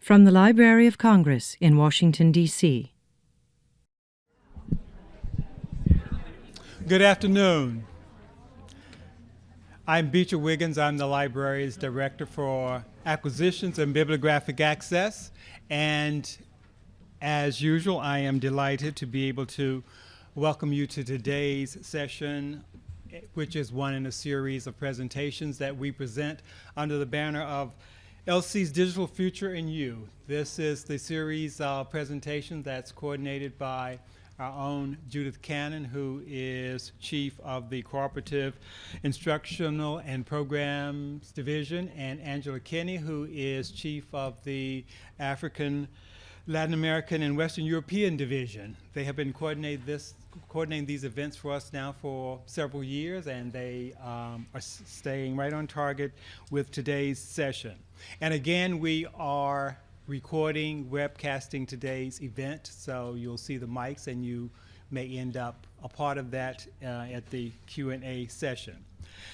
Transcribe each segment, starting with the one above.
From the Library of Congress in Washington, D.C. Good afternoon. I'm Beecher Wiggins. I'm the library's director for acquisitions and bibliographic access. And as usual, I am delighted to be able to welcome you to today's session, which is one in a series of presentations that we present under the banner of LC's Digital Future in You. This is the series of presentations that's coordinated by our own Judith Cannon, who is chief of the Cooperative Instructional and Programs Division, and Angela Kinney, who is chief of the African, Latin American, and Western European Division. They have been coordinating these events for us now for several years, and they are staying right on target with today's session. And again, we are recording, webcasting today's event, so you'll see the mics and you may end up a part of that at the Q&A session.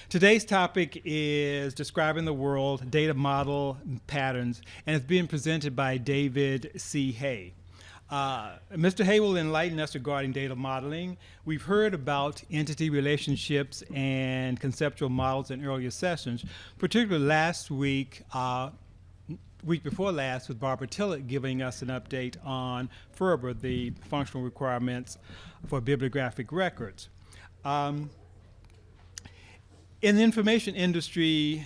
Today's topic is Describing the World, Data Model Patterns, and it's being presented by David C. Hay. Mr. Hay will enlighten us regarding data modeling. We've heard about entity relationships and conceptual models in earlier sessions, particularly last week, week before last, with Barbara Tillett giving us an update on FRBR, the functional requirements for bibliographic records. In the information industry,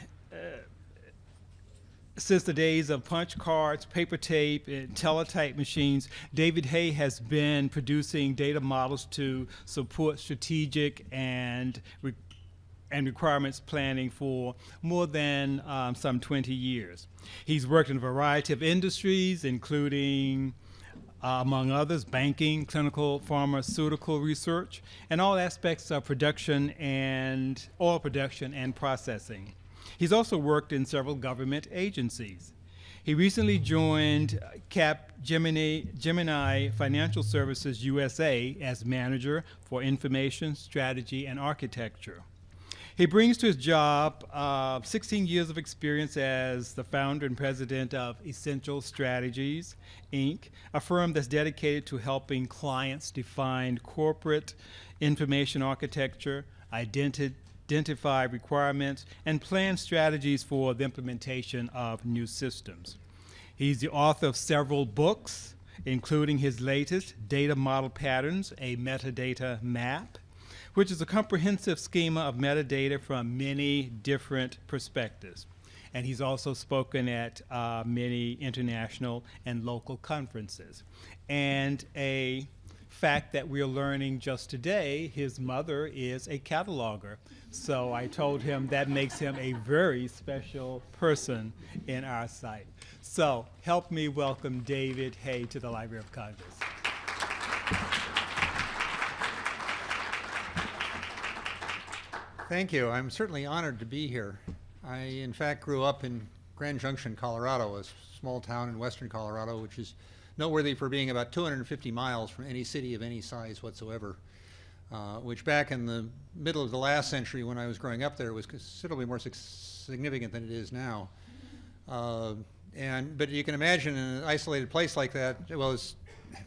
since the days of punch cards, paper tape, and teletype machines, David Hay has been producing data models to support strategic and requirements planning for more than some 20 years. He's worked in a variety of industries, including, among others, banking, clinical pharmaceutical research, and all aspects of production and oil production and processing. He's also worked in several government agencies. He recently joined Capgemini Financial Services USA as manager for information, strategy, and architecture. He brings to his job 16 years of experience as the founder and president of Essential Strategies, Inc., a firm that's dedicated to helping clients define corporate information architecture, identify requirements, and plan strategies for the implementation of new systems. He's the author of several books, including his latest, Data Model Patterns, a Metadata Map, which is a comprehensive schema of metadata from many different perspectives. And he's also spoken at many international and local conferences. And a fact that we're learning just today, his mother is a cataloger. So I told him that makes him a very special person in our site. So help me welcome David Hay to the Library of Congress. Thank you. I'm certainly honored to be here. I, in fact, grew up in Grand Junction, Colorado, a small town in western Colorado, which is noteworthy for being about 250 miles from any city of any size whatsoever, which back in the middle of the last century when I was growing up there was considerably more significant than it is now. But you can imagine in an isolated place like that, well,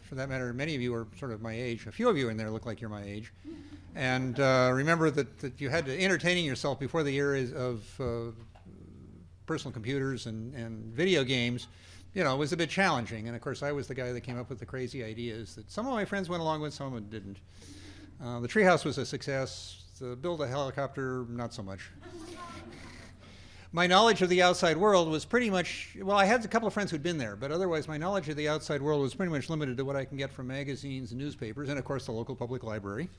for that matter, many of you are sort of my age. A few of you in there look like you're my age. And remember that you had to entertaining yourself before the era of personal computers and video games, you know, was a bit challenging. And of course, I was the guy that came up with the crazy ideas that some of my friends went along with, some of them didn't. The treehouse was a success. The build a helicopter, not so much. My knowledge of the outside world was pretty much, well, I had a couple of friends who'd been there, but otherwise my knowledge of the outside world was pretty much limited to what I can get from magazines and newspapers, and of course the local public library.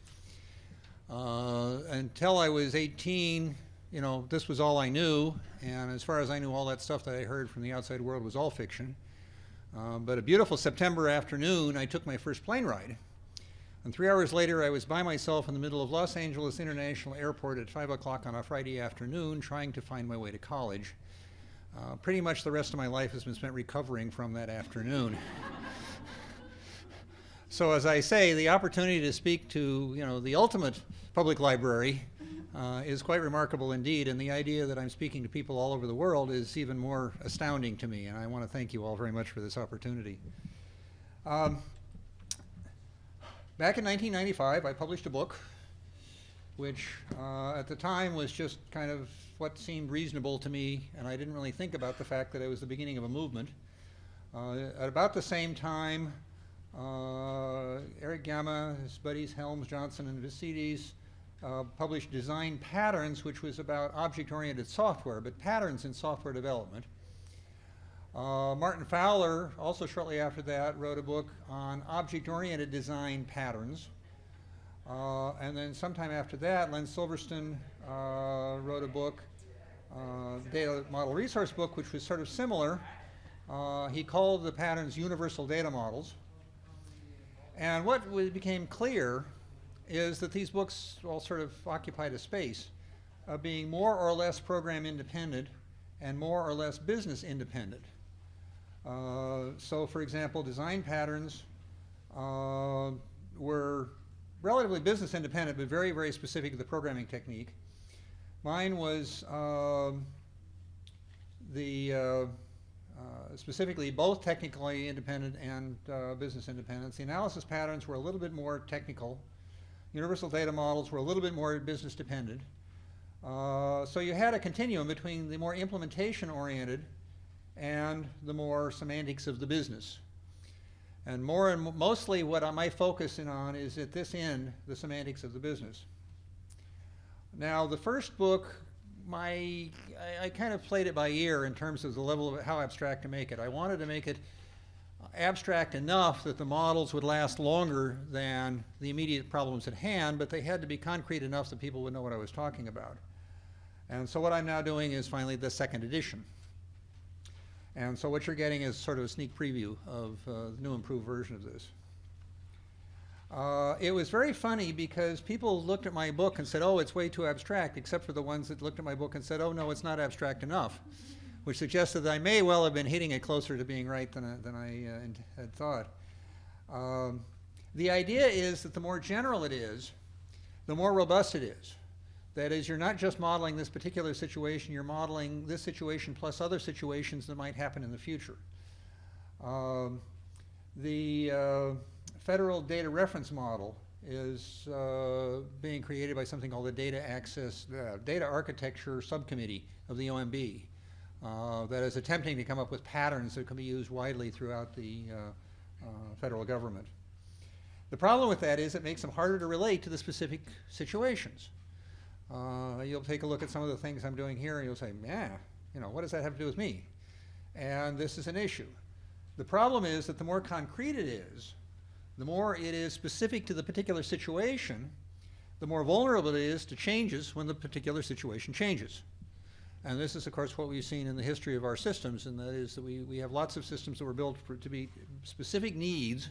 Until I was 18, you know, this was all I knew, and as far as I knew, all that stuff that I heard from the outside world was all fiction. But a beautiful September afternoon, I took my first plane ride. And 3 hours later, I was by myself in the middle of Los Angeles International Airport at 5 o'clock on a Friday afternoon, trying to find my way to college. Pretty much the rest of my life has been spent recovering from that afternoon. So as I say, the opportunity to speak to, you know, the ultimate public library is quite remarkable indeed, and the idea that I'm speaking to people all over the world is even more astounding to me, and I want to thank you all very much for this opportunity. Back in 1995, I published a book which at the time was just kind of what seemed reasonable to me, and I didn't really think about the fact that it was the beginning of a movement. At about the same time, Eric Gamma, his buddies Helms, Johnson, and Vicides published Design Patterns, which was about object-oriented software, but patterns in software development. Martin Fowler, also shortly after that, wrote a book on object-oriented design patterns. And then sometime after that, Len Silverstein wrote a book, Data Model Resource Book, which was sort of similar. He called the patterns universal data models. And what became clear is that these books all sort of occupied a space of being more or less program independent and more or less business independent. So for example, design patterns were relatively business independent, but very, very specific to the programming technique. Mine was specifically both technically independent and business independent. The analysis patterns were a little bit more technical. Universal data models were a little bit more business dependent. So you had a continuum between the more implementation oriented and the more semantics of the business. And mostly what I might focus in on is at this end, the semantics of the business. Now the first book, I kind of played it by ear in terms of the level of how abstract to make it. I wanted to make it abstract enough that the models would last longer than the immediate problems at hand, but they had to be concrete enough that people would know what I was talking about. And so what I'm now doing is finally the second edition. And so what you're getting is sort of a sneak preview of the new improved version of this. It was very funny because people looked at my book and said, oh, it's way too abstract, except for the ones that looked at my book and said, oh, no, it's not abstract enough, which suggested that I may well have been hitting it closer to being right than I had thought. The idea is that the more general it is, the more robust it is. That is, you're not just modeling this particular situation, you're modeling this situation plus other situations that might happen in the future. The federal data reference model is being created by something called the Data Architecture Subcommittee of the OMB that is attempting to come up with patterns that can be used widely throughout the federal government. The problem with that is it makes them harder to relate to the specific situations. You'll take a look at some of the things I'm doing here and you'll say, yeah, you know, what does that have to do with me? And this is an issue. The problem is that the more concrete it is, the more it is specific to the particular situation, the more vulnerable it is to changes when the particular situation changes. And this is, of course, what we've seen in the history of our systems, and that is that we have lots of systems that were built to be specific needs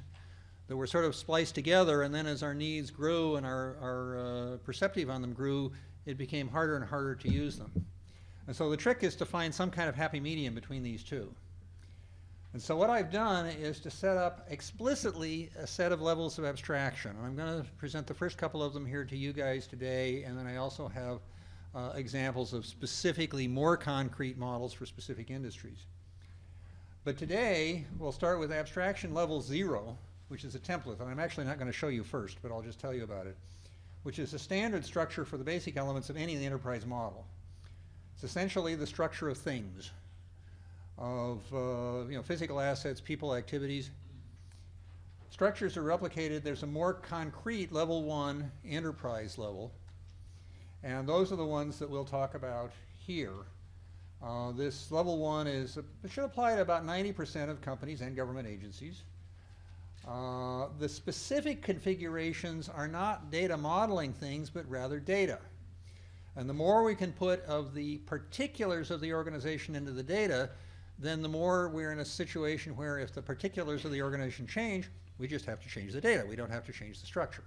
that were sort of spliced together, and then as our needs grew and our perceptive on them grew, it became harder and harder to use them. And so the trick is to find some kind of happy medium between these two. And so what I've done is to set up explicitly a set of levels of abstraction. And I'm going to present the first couple of them here to you guys today, and then I also have examples of specifically more concrete models for specific industries. But today, we'll start with abstraction level 0, which is a template, and I'm actually not going to show you first, but I'll just tell you about it, which is a standard structure for the basic elements of any enterprise model. It's essentially the structure of things, of physical assets, people, activities. Structures are replicated. There's a more concrete level 1 enterprise level, and those are the ones that we'll talk about here. This level 1 it should apply to about 90% of companies and government agencies. The specific configurations are not data modeling things, but rather data. And the more we can put of the particulars of the organization into the data, then the more we're in a situation where if the particulars of the organization change, we just have to change the data. We don't have to change the structure.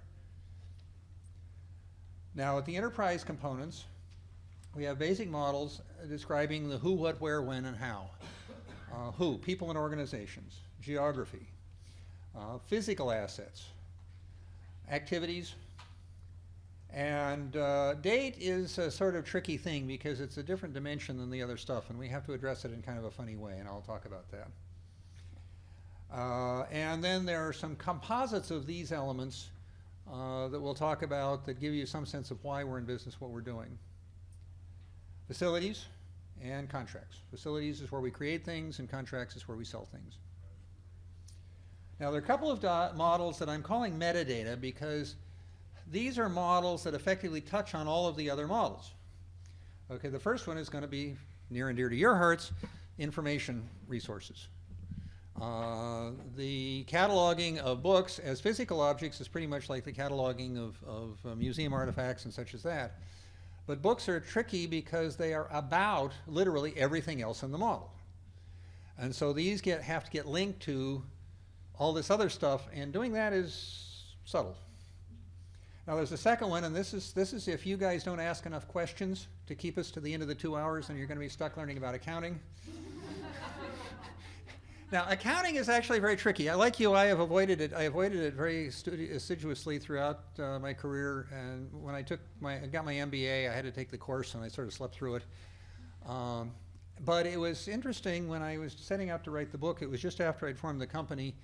Now at the enterprise components, we have basic models describing the who, what, where, when, and how. Who, people and organizations. Geography. Physical assets. Activities. And date is a sort of tricky thing because it's a different dimension than the other stuff, and we have to address it in kind of a funny way, and I'll talk about that. And then there are some composites of these elements that we'll talk about that give you some sense of why we're in business, what we're doing. Facilities and contracts. Facilities is where we create things, and contracts is where we sell things. Now, there are a couple of models that I'm calling metadata because these are models that effectively touch on all of the other models. Okay, the first one is going to be near and dear to your hearts, information resources. The cataloging of books as physical objects is pretty much like the cataloging of museum artifacts and such as that. But books are tricky because they are about literally everything else in the model. And so these have to get linked to all this other stuff, and doing that is subtle. Now there's a second one, and this is if you guys don't ask enough questions to keep us to the end of the 2 hours, and you're going to be stuck learning about accounting. Now, accounting is actually very tricky. Like you, I have avoided it. I avoided it very assiduously throughout my career. And when I got my MBA, I had to take the course, and I sort of slept through it. But it was interesting when I was setting out to write the book. It was just after I'd formed the company,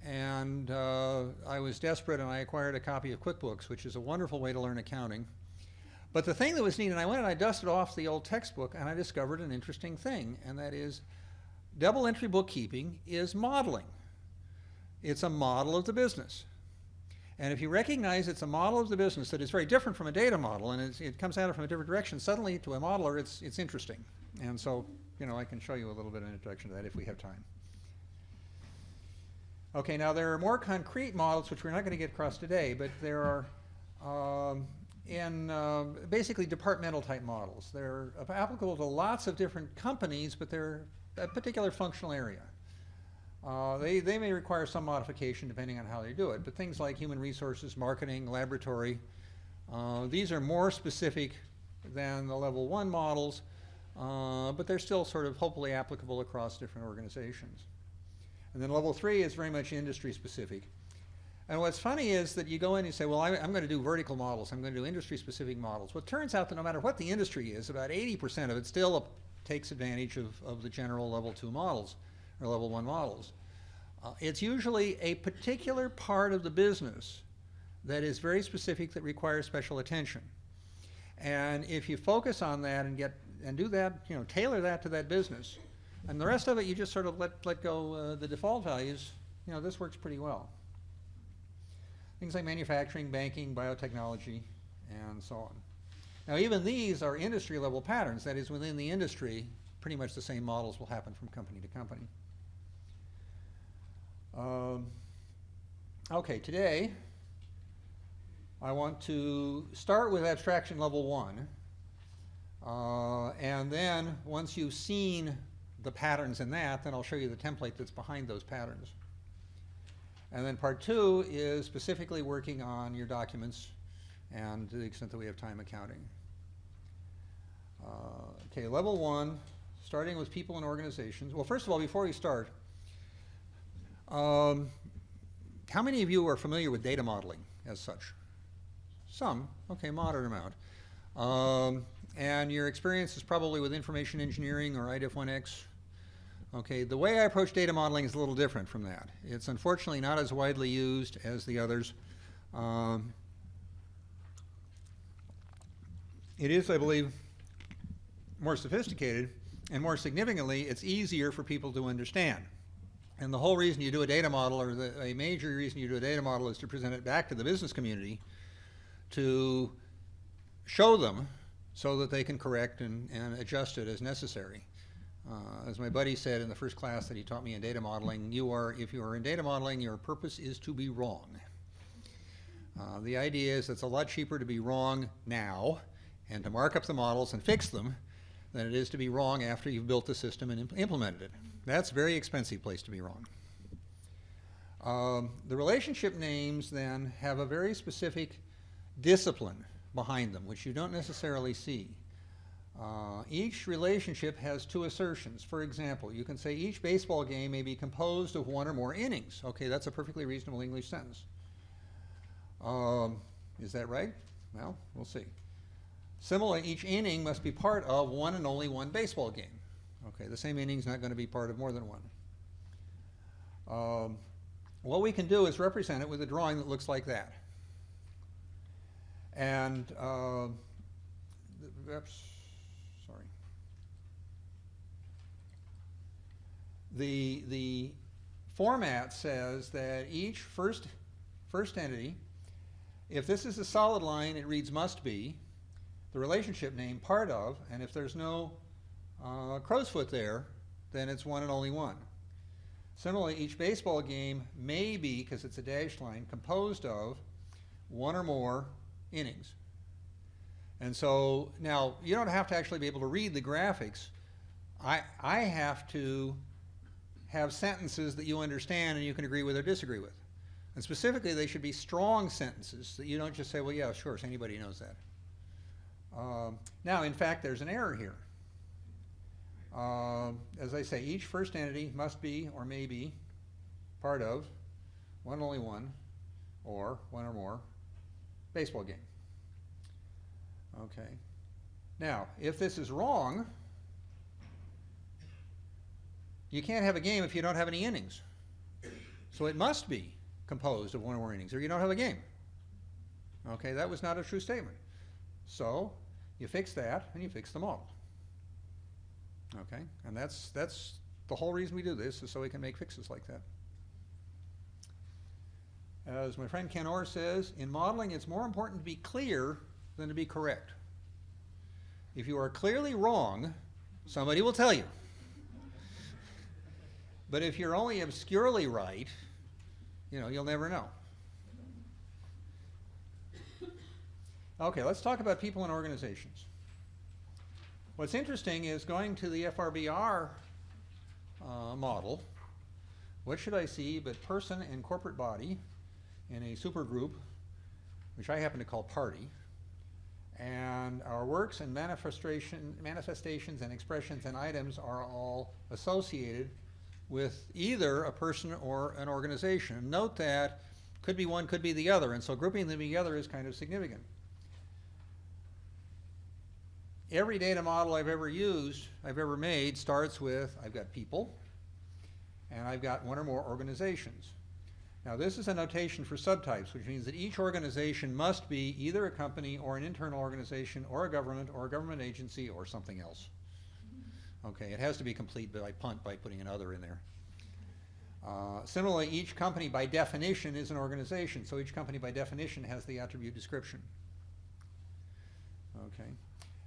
and I was desperate, and I acquired a copy of QuickBooks, which is a wonderful way to learn accounting. But the thing that was neat, and I went and I dusted off the old textbook, and I discovered an interesting thing, and that is double entry bookkeeping is modeling. It's a model of the business. And if you recognize it's a model of the business that is very different from a data model, and it comes at it from a different direction, suddenly to a modeler it's interesting. And so, I can show you a little bit of an introduction to that if we have time. Okay, now there are more concrete models which we're not going to get across today, but there are basically departmental type models. They're applicable to lots of different companies, but they're a particular functional area. They may require some modification depending on how they do it, but things like human resources, marketing, laboratory, these are more specific than the level 1 models, but they're still sort of hopefully applicable across different organizations. And then level 3 is very much industry specific. And what's funny is that you go in and you say, well, I'm going to do vertical models, I'm going to do industry specific models. Well, it turns out that no matter what the industry is, about 80% of it still takes advantage of the general level 2 models or level 1 models. It's usually a particular part of the business that is very specific that requires special attention. And if you focus on that and do that, tailor that to that business, and the rest of it you just sort of let go the default values, this works pretty well. Things like manufacturing, banking, biotechnology, and so on. Now, even these are industry level patterns. That is, within the industry, pretty much the same models will happen from company to company. Okay, today I want to start with abstraction level 1. And then once you've seen the patterns in that, then I'll show you the template that's behind those patterns. And then part 2 is specifically working on your documents and to the extent that we have time, accounting. Okay, level 1, starting with people and organizations. Well, first of all, before we start, how many of you are familiar with data modeling as such? Some, okay, moderate amount. And your experience is probably with information engineering or IDIF1X. Okay, the way I approach data modeling is a little different from that. It's unfortunately not as widely used as the others. It is, I believe, more sophisticated, and more significantly, it's easier for people to understand. And the whole reason you do a data model, or a major reason you do a data model, is to present it back to the business community to show them so that they can correct and adjust it as necessary. As my buddy said in the first class that he taught me in data modeling, if you are in data modeling, your purpose is to be wrong. The idea is it's a lot cheaper to be wrong now and to mark up the models and fix them than it is to be wrong after you've built the system and implemented it. That's a very expensive place to be wrong. The relationship names then have a very specific discipline behind them, which you don't necessarily see. Each relationship has 2 assertions. For example, you can say each baseball game may be composed of 1 or more innings. Okay, that's a perfectly reasonable English sentence. Is that right? Well, we'll see. Similarly, each inning must be part of one and only one baseball game. Okay, the same inning's not going to be part of more than one. What we can do is represent it with a drawing that looks like that. And, sorry. The format says that each first entity, if this is a solid line, it reads must be, the relationship name part of, and if there's no crow's foot there, then it's one and only one. Similarly, each baseball game may be, because it's a dashed line, composed of one or more innings. And so now you don't have to actually be able to read the graphics. I have to have sentences that you understand and you can agree with or disagree with. And specifically, they should be strong sentences that you don't just say, well, yeah, sure, so anybody knows that. Now, in fact, there's an error here. As I say, each first entity must be or may be part of one and only one, or one or more baseball game. Okay. Now, if this is wrong, you can't have a game if you don't have any innings. So it must be composed of one or more innings, or you don't have a game. Okay, that was not a true statement. So you fix that, and you fix the model. Okay, and that's the whole reason we do this, is so we can make fixes like that. As my friend Ken Orr says, in modeling, it's more important to be clear than to be correct. If you are clearly wrong, somebody will tell you. But if you're only obscurely right, you'll never know. Okay, let's talk about people and organizations. What's interesting is going to the FRBR model, what should I see but person and corporate body in a supergroup, which I happen to call party, and our works and manifestations and expressions and items are all associated with either a person or an organization. Note that could be one, could be the other, and so grouping them together is kind of significant. Every data model I've ever made starts with, I've got people, and I've got one or more organizations. Now this is a notation for subtypes, which means that each organization must be either a company or an internal organization or a government agency or something else. Okay, it has to be complete, but I punt by putting an other in there. Similarly, each company by definition is an organization, so each company by definition has the attribute description. Okay.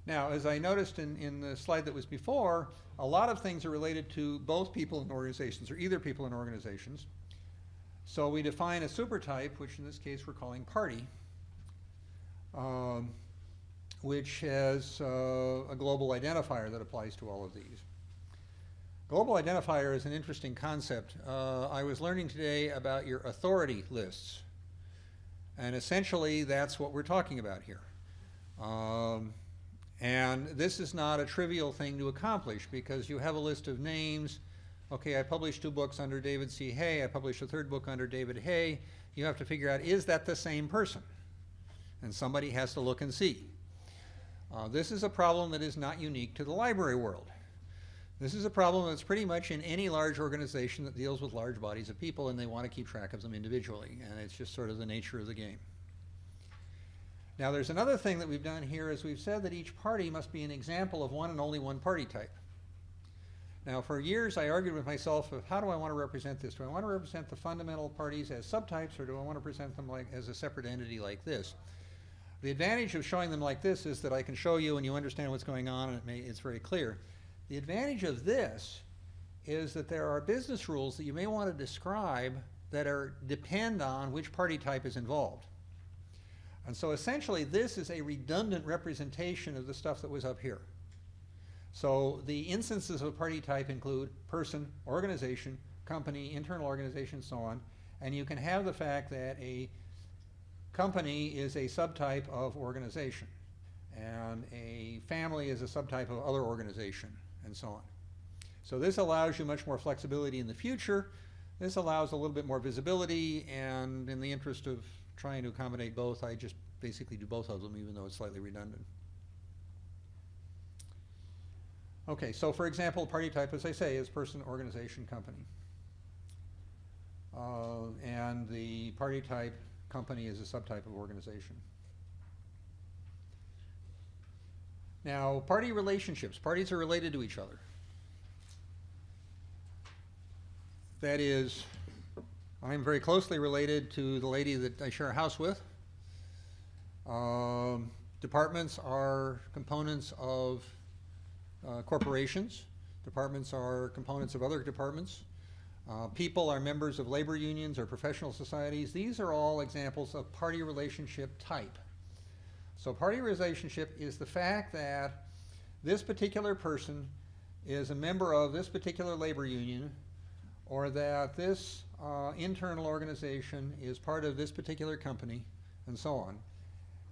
Now, as I noticed in the slide that was before, a lot of things are related to both people and organizations, or either people and organizations. So we define a supertype, which in this case we're calling party, which has a global identifier that applies to all of these. Global identifier is an interesting concept. I was learning today about your authority lists. And essentially, that's what we're talking about here. And this is not a trivial thing to accomplish, because you have a list of names. Okay, I published 2 books under David C. Hay. I published a 3rd book under David Hay. You have to figure out, is that the same person? And somebody has to look and see. This is a problem that is not unique to the library world. This is a problem that's pretty much in any large organization that deals with large bodies of people, and they want to keep track of them individually. And it's just sort of the nature of the game. Now there's another thing that we've done here, is we've said that each party must be an example of one and only one party type. Now for years I argued with myself of how do I want to represent this? Do I want to represent the fundamental parties as subtypes, or do I want to present them like as a separate entity like this? The advantage of showing them like this is that I can show you and you understand what's going on, and it's very clear. The advantage of this is that there are business rules that you may want to describe that depend on which party type is involved. And so essentially this is a redundant representation of the stuff that was up here. So the instances of party type include person, organization, company, internal organization, so on. And you can have the fact that a company is a subtype of organization, and a family is a subtype of other organization, and so on. So this allows you much more flexibility in the future. This allows a little bit more visibility, and in the interest of trying to accommodate both, I just basically do both of them, even though it's slightly redundant. Okay, so for example, party type, as I say, is person, organization, company. And the party type company is a subtype of organization. Now, party relationships. Parties are related to each other. That is, I'm very closely related to the lady that I share a house with. Departments are components of corporations. Departments are components of other departments. People are members of labor unions or professional societies. These are all examples of party relationship type. So party relationship is the fact that this particular person is a member of this particular labor union, or that this internal organization is part of this particular company, and so on.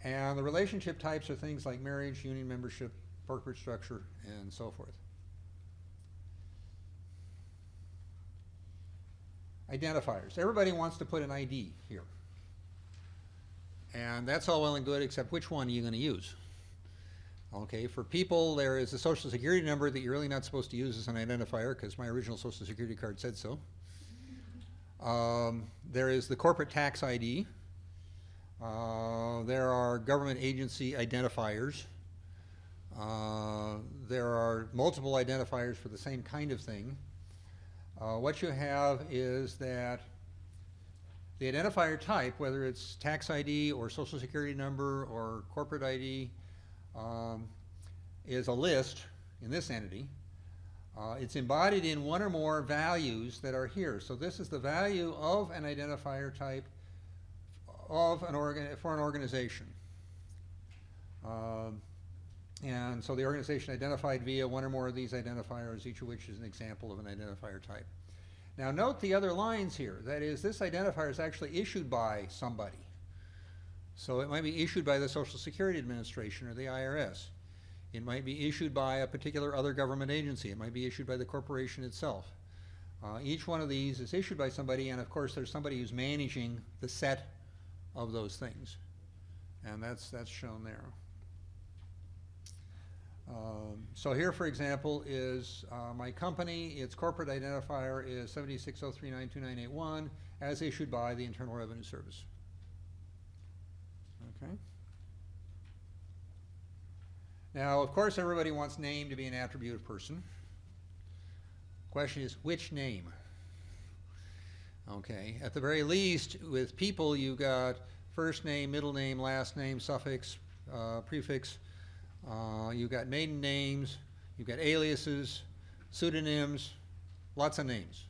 And the relationship types are things like marriage, union membership, corporate structure, and so forth. Identifiers. Everybody wants to put an ID here. And that's all well and good, except which one are you going to use? Okay, for people, there is a social security number that you're really not supposed to use as an identifier, because my original social security card said so. There is the corporate tax ID. There are government agency identifiers. There are multiple identifiers for the same kind of thing. What you have is that the identifier type, whether it's tax ID or social security number or corporate ID, is a list in this entity. It's embodied in one or more values that are here. So this is the value of an identifier type of for an organization. And so the organization identified via one or more of these identifiers, each of which is an example of an identifier type. Now note the other lines here. That is, this identifier is actually issued by somebody. So it might be issued by the Social Security Administration or the IRS. It might be issued by a particular other government agency. It might be issued by the corporation itself. Each one of these is issued by somebody, and of course there's somebody who's managing the set of those things. And that's shown there. So here, for example, is my company. Its corporate identifier is 76039291, as issued by the Internal Revenue Service. Okay. Now, of course, everybody wants name to be an attribute of person. Question is, which name? Okay. At the very least, with people, you've got first name, middle name, last name, suffix, prefix. You've got maiden names, you've got aliases, pseudonyms, lots of names.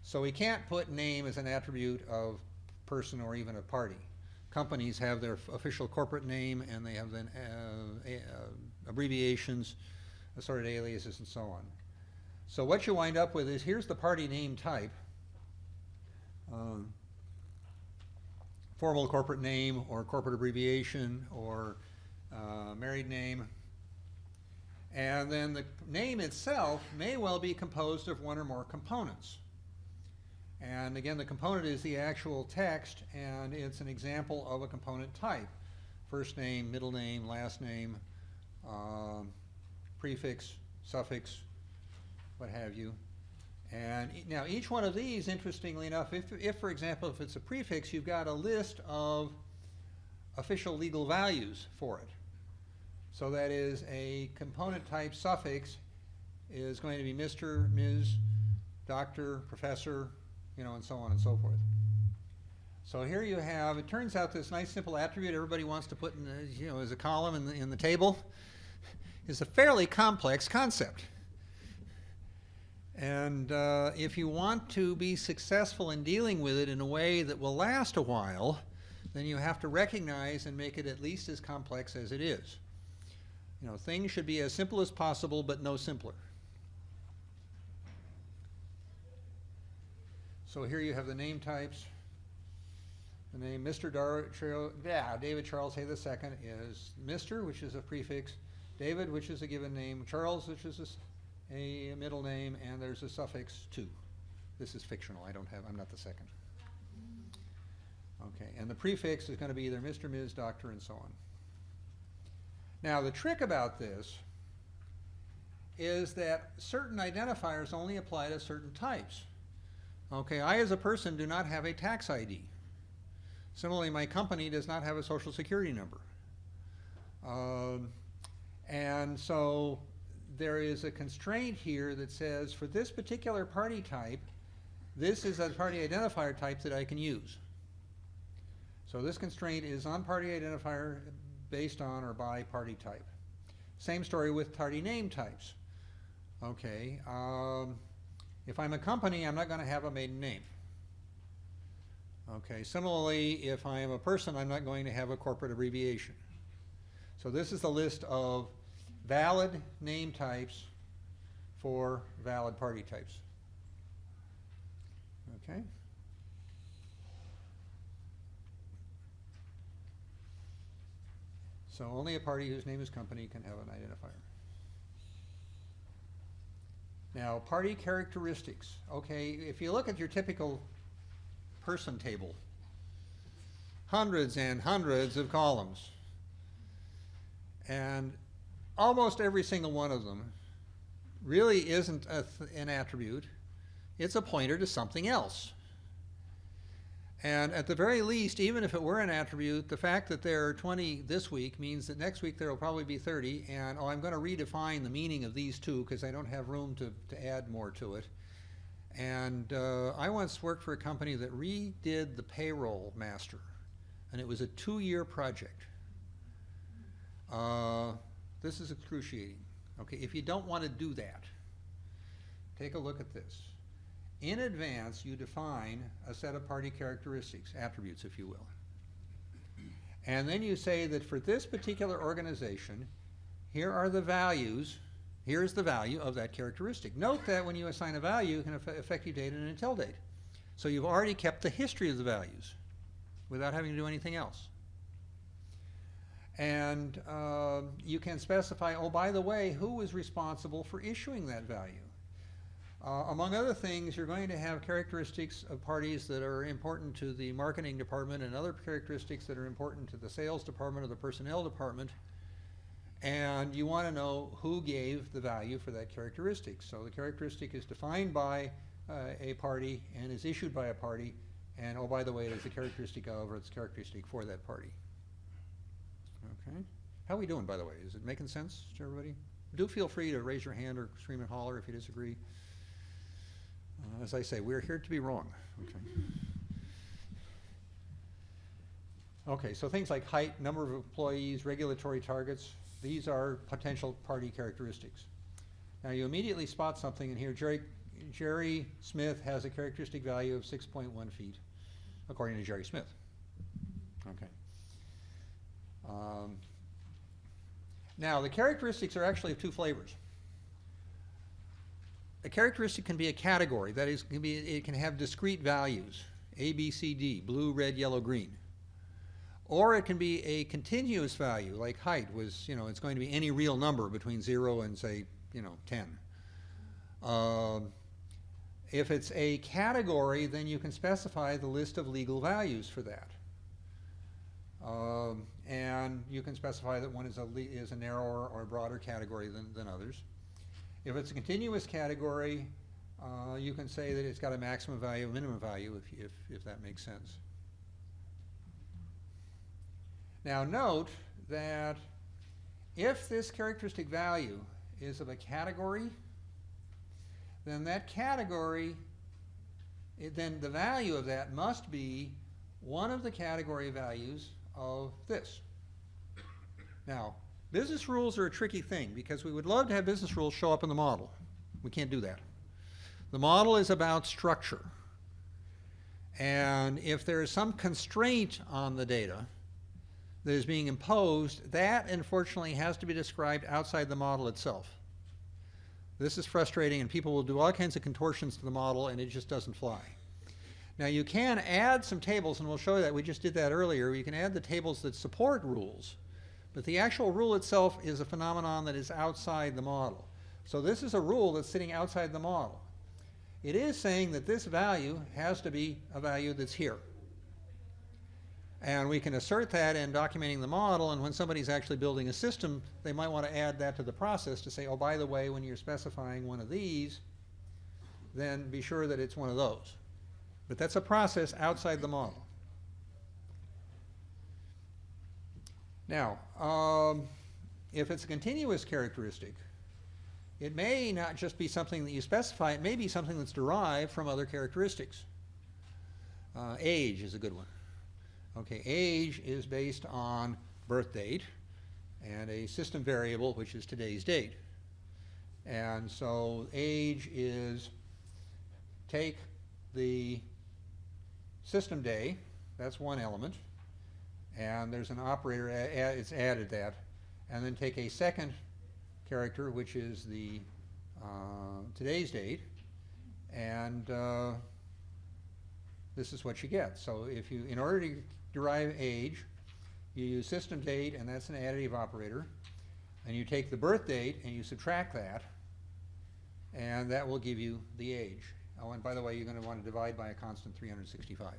So we can't put name as an attribute of person or even a party. Companies have their official corporate name, and they have then abbreviations, assorted aliases, and so on. So what you wind up with is, here's the party name type. Formal corporate name or corporate abbreviation or married name. And then the name itself may well be composed of one or more components. And again, the component is the actual text, and it's an example of a component type. First name, middle name, last name, prefix, suffix, what have you. And now each one of these, interestingly enough, if for example, if it's a prefix, you've got a list of official legal values for it. So that is, a component type suffix is going to be Mr., Ms., Doctor, Professor, and so on and so forth. So here you have, it turns out this nice simple attribute everybody wants to put in, as a column in the table is a fairly complex concept. And if you want to be successful in dealing with it in a way that will last a while, then you have to recognize and make it at least as complex as it is. Things should be as simple as possible, but no simpler. So here you have the name types. The name Mr. David Charles Hay II is Mr., which is a prefix, David, which is a given name, Charles, which is a middle name, and there's a suffix 2. This is fictional. I'm not the second. Okay, and the prefix is going to be either Mr., Ms., Doctor, and so on. Now, the trick about this is that certain identifiers only apply to certain types. Okay, I as a person do not have a tax ID. Similarly, my company does not have a social security number. And so there is a constraint here that says for this particular party type, this is a party identifier type that I can use. So this constraint is on party identifier based on or by party type. Same story with party name types. Okay, if I'm a company, I'm not going to have a maiden name. Okay, similarly, if I am a person, I'm not going to have a corporate abbreviation. So this is the list of valid name types for valid party types. Okay. So only a party whose name is company can have an identifier. Now, party characteristics. Okay, if you look at your typical person table, hundreds and hundreds of columns. And almost every single one of them really isn't an attribute. It's a pointer to something else. And at the very least, even if it were an attribute, the fact that there are 20 this week means that next week there will probably be 30, and I'm going to redefine the meaning of these two because I don't have room to add more to it. And I once worked for a company that redid the payroll master, and it was a 2-year project. This is excruciating. Okay, if you don't want to do that, take a look at this. In advance, you define a set of party characteristics, attributes, if you will. And then you say that for this particular organization, here are the values. Here's the value of that characteristic. Note that when you assign a value, it can effective date and an until date. So you've already kept the history of the values without having to do anything else. And you can specify, oh, by the way, who is responsible for issuing that value? Among other things, you're going to have characteristics of parties that are important to the marketing department and other characteristics that are important to the sales department or the personnel department. And you want to know who gave the value for that characteristic. So the characteristic is defined by a party and is issued by a party. And oh, by the way, it is the characteristic of or it's characteristic for that party. Okay. How are we doing, by the way? Is it making sense to everybody? Do feel free to raise your hand or scream and holler if you disagree. As I say, we're here to be wrong. Okay. Okay, so things like height, number of employees, regulatory targets, these are potential party characteristics. Now you immediately spot something in here. Jerry Smith has a characteristic value of 6.1 feet, according to Jerry Smith. Okay. Now the characteristics are actually of two flavors. A characteristic can be a category, that is, it can have discrete values, A, B, C, D, blue, red, yellow, green. Or it can be a continuous value, like height was, it's going to be any real number between 0 and, say, 10. If it's a category, then you can specify the list of legal values for that. And you can specify that one is a narrower or broader category than others. If it's a continuous category, you can say that it's got a maximum value, a minimum value, if that makes sense. Now note that if this characteristic value is of a category, then that category, then the value of that must be one of the category values of this. Now, business rules are a tricky thing because we would love to have business rules show up in the model. We can't do that. The model is about structure. And if there is some constraint on the data that is being imposed, that unfortunately has to be described outside the model itself. This is frustrating, and people will do all kinds of contortions to the model, and it just doesn't fly. Now you can add some tables, and we'll show you that. We just did that earlier. You can add the tables that support rules. But the actual rule itself is a phenomenon that is outside the model. So this is a rule that's sitting outside the model. It is saying that this value has to be a value that's here. And we can assert that in documenting the model, and when somebody's actually building a system, they might want to add that to the process to say, oh, by the way, when you're specifying one of these, then be sure that it's one of those. But that's a process outside the model. Now, if it's a continuous characteristic, it may not just be something that you specify, it may be something that's derived from other characteristics. Age is a good one. Okay, age is based on birth date and a system variable, which is today's date. And so age is take the system day, that's one element, and there's an operator, it's added that, and then take a second character, which is the today's date, and this is what you get. So if you, in order to derive age, you use system date, and that's an additive operator, and you take the birth date and you subtract that, and that will give you the age. Oh, and by the way, you're going to want to divide by a constant 365.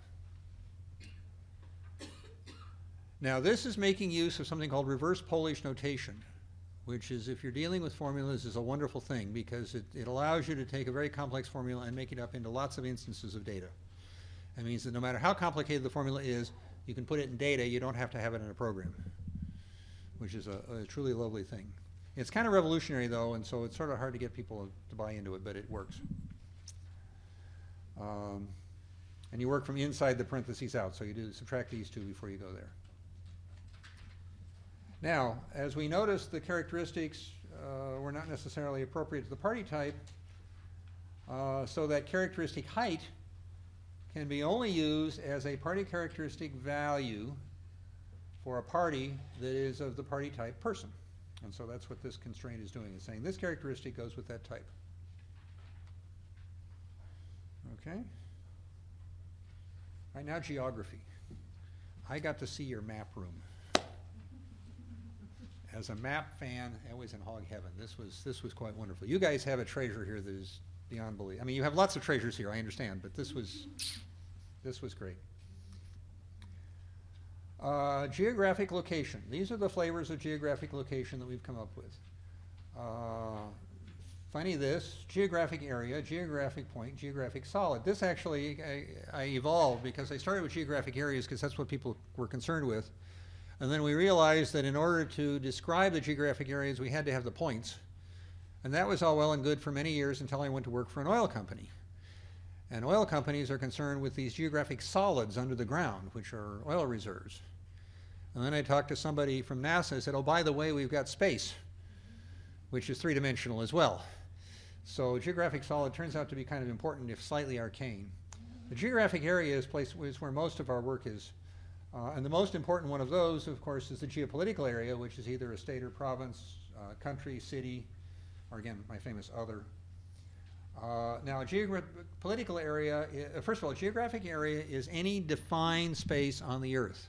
Now, this is making use of something called reverse Polish notation, which is, if you're dealing with formulas, is a wonderful thing because it allows you to take a very complex formula and make it up into lots of instances of data. It means that no matter how complicated the formula is, you can put it in data, you don't have to have it in a program, which is a truly lovely thing. It's kind of revolutionary, though, and so it's sort of hard to get people to buy into it, but it works. And you work from inside the parentheses out, so you do subtract these two before you go there. Now, as we noticed, the characteristics were not necessarily appropriate to the party type, so that characteristic height can be only used as a party characteristic value for a party that is of the party type person. And so that's what this constraint is doing. It's saying this characteristic goes with that type. Okay? Right now, geography. I got to see your map room. As a map fan, I was in hog heaven. This was quite wonderful. You guys have a treasure here that is beyond belief. I mean, you have lots of treasures here, I understand, but this was great. Geographic location. These are the flavors of geographic location that we've come up with. Funny this, geographic area, geographic point, geographic solid. This actually, I evolved because I started with geographic areas because that's what people were concerned with. And then we realized that in order to describe the geographic areas, we had to have the points. And that was all well and good for many years until I went to work for an oil company. And oil companies are concerned with these geographic solids under the ground, which are oil reserves. And then I talked to somebody from NASA and said, oh, by the way, we've got space, which is three-dimensional as well. So geographic solid turns out to be kind of important, if slightly arcane. The geographic area is where most of our work is. And the most important one of those, of course, is the geopolitical area, which is either a state or province, country, city, or again, my famous other. Now, a geopolitical area, first of all, a geographic area is any defined space on the Earth.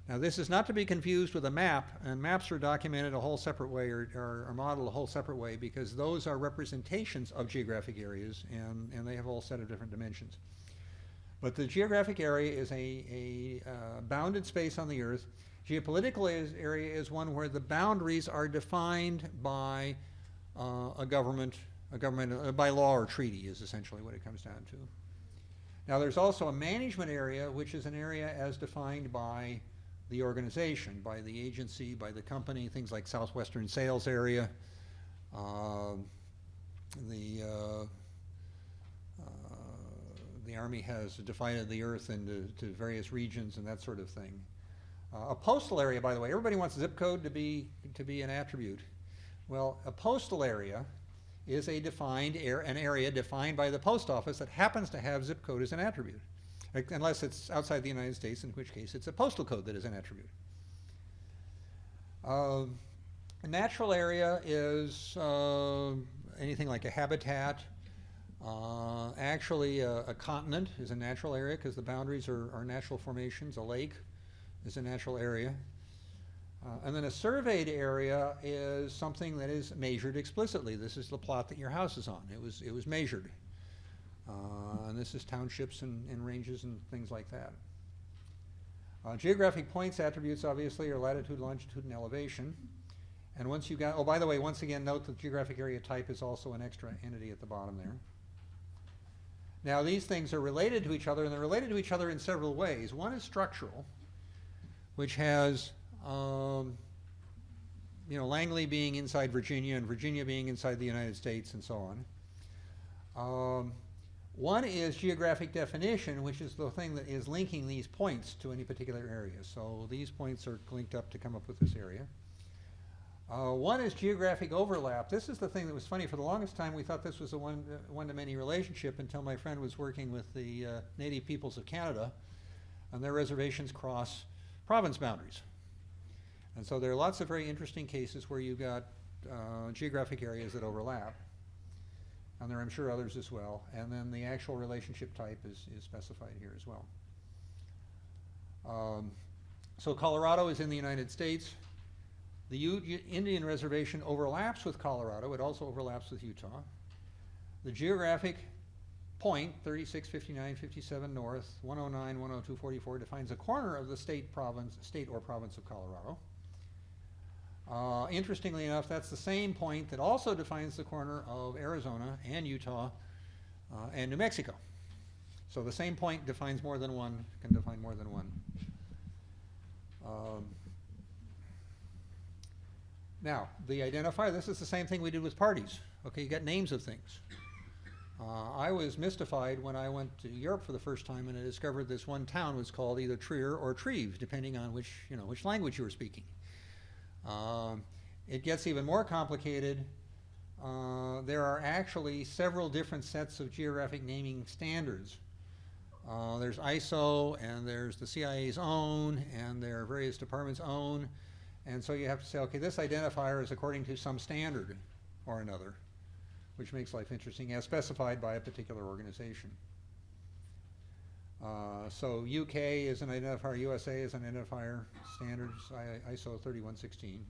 Now, this is not to be confused with a map, and maps are documented a whole separate way or modeled a whole separate way because those are representations of geographic areas, and they have a whole set of different dimensions. But the geographic area is a bounded space on the Earth. Geopolitical area is one where the boundaries are defined by a government by law or treaty is essentially what it comes down to. Now there's also a management area, which is an area as defined by the organization, by the agency, by the company, things like Southwestern Sales Area, the Army has divided the Earth into various regions and that sort of thing. A postal area, by the way, everybody wants zip code to be an attribute. Well, a postal area is an area defined by the post office that happens to have zip code as an attribute, unless it's outside the United States, in which case it's a postal code that is an attribute. A natural area is anything like a habitat. Actually, a continent is a natural area because the boundaries are natural formations. A lake is a natural area. And then a surveyed area is something that is measured explicitly. This is the plot that your house is on. It was measured. And this is townships and ranges and things like that. Geographic points attributes, obviously, are latitude, longitude, and elevation. And once you got, oh, by the way, once again, note that geographic area type is also an extra entity at the bottom there. Now, these things are related to each other, and they're related to each other in several ways. One is structural, which has, Langley being inside Virginia and Virginia being inside the United States and so on. One is geographic definition, which is the thing that is linking these points to any particular area. So these points are linked up to come up with this area. One is geographic overlap. This is the thing that was funny. For the longest time, we thought this was a one-to-many relationship until my friend was working with the native peoples of Canada, and their reservations cross province boundaries. And so there are lots of very interesting cases where you've got geographic areas that overlap. And there are, I'm sure, others as well. And then the actual relationship type is specified here as well. So Colorado is in the United States. The Indian Reservation overlaps with Colorado. It also overlaps with Utah. The geographic point, 36, 59, 57 north, 109, 102, 44, defines a corner of the state or province of Colorado. Interestingly enough, that's the same point that also defines the corner of Arizona and Utah and New Mexico. So the same point defines more than one, can define more than one. Now, the identifier, this is the same thing we did with parties. Okay, you got names of things. I was mystified when I went to Europe for the first time and I discovered this one town was called either Trier or Trèves, depending on which language you were speaking. It gets even more complicated. There are actually several different sets of geographic naming standards. There's ISO, and there's the CIA's own, and there are various departments' own. And so you have to say, okay, this identifier is according to some standard or another, which makes life interesting, as specified by a particular organization. So UK is an identifier, USA is an identifier, standards, ISO 3116.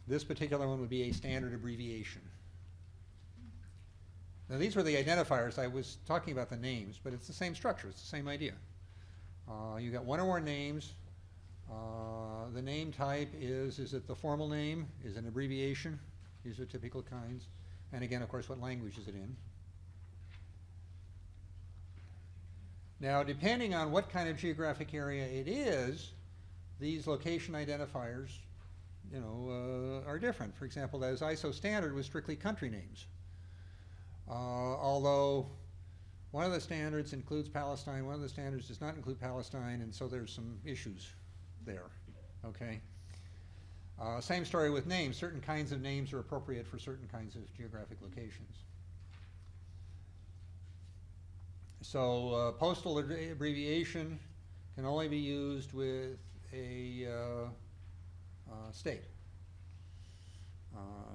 This particular one would be a standard abbreviation. Now these were the identifiers. I was talking about the names, but it's the same structure, it's the same idea. You got one or more names. The name type is it the formal name? Is it an abbreviation? These are typical kinds. And again, of course, what language is it in? Now, depending on what kind of geographic area it is, these location identifiers, are different. For example, that is ISO standard was strictly country names. Although one of the standards includes Palestine, one of the standards does not include Palestine, and so there's some issues there, okay? Same story with names. Certain kinds of names are appropriate for certain kinds of geographic locations. So postal abbreviation can only be used with a state.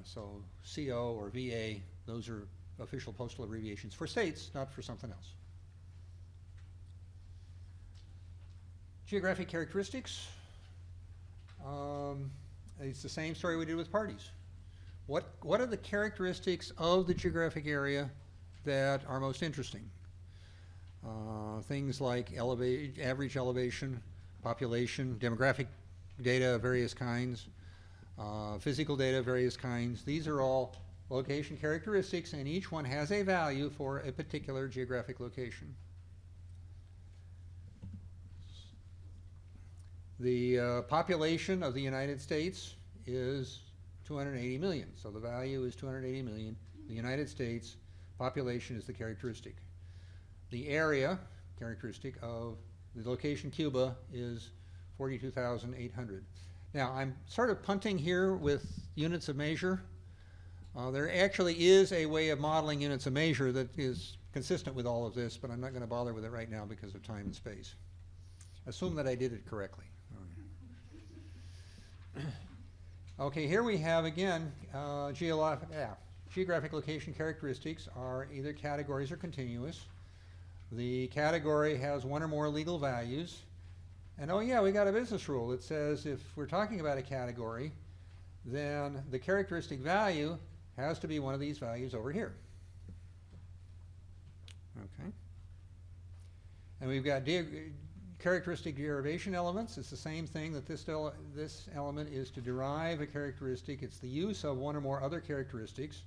So CO or VA, those are official postal abbreviations for states, not for something else. Geographic characteristics. It's the same story we did with parties. What are the characteristics of the geographic area that are most interesting? Things like average elevation, population, demographic data of various kinds, physical data of various kinds. These are all location characteristics, and each one has a value for a particular geographic location. The population of the United States is 280 million, so the value is 280 million. The United States population is the characteristic. The area characteristic of the location Cuba is 42,800. Now, I'm sort of punting here with units of measure. There actually is a way of modeling units of measure that is consistent with all of this, but I'm not going to bother with it right now because of time and space. Assume that I did it correctly. Okay, here we have again geographic location characteristics are either categories or continuous. The category has one or more legal values. And oh yeah, we got a business rule that says if we're talking about a category, then the characteristic value has to be one of these values over here. Okay. And we've got characteristic derivation elements. It's the same thing that this element is to derive a characteristic. It's the use of one or more other characteristics.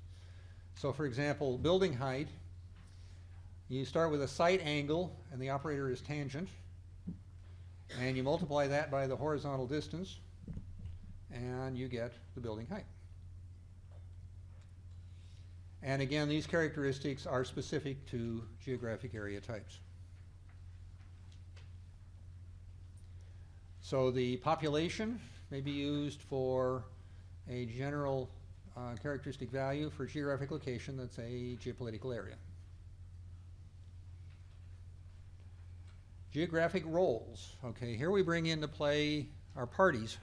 So for example, building height, you start with a site angle and the operator is tangent, and you multiply that by the horizontal distance and you get the building height. And again, these characteristics are specific to geographic area types. So the population may be used for a general characteristic value for geographic location that's a geopolitical area. Geographic roles. Okay, here we bring into play our parties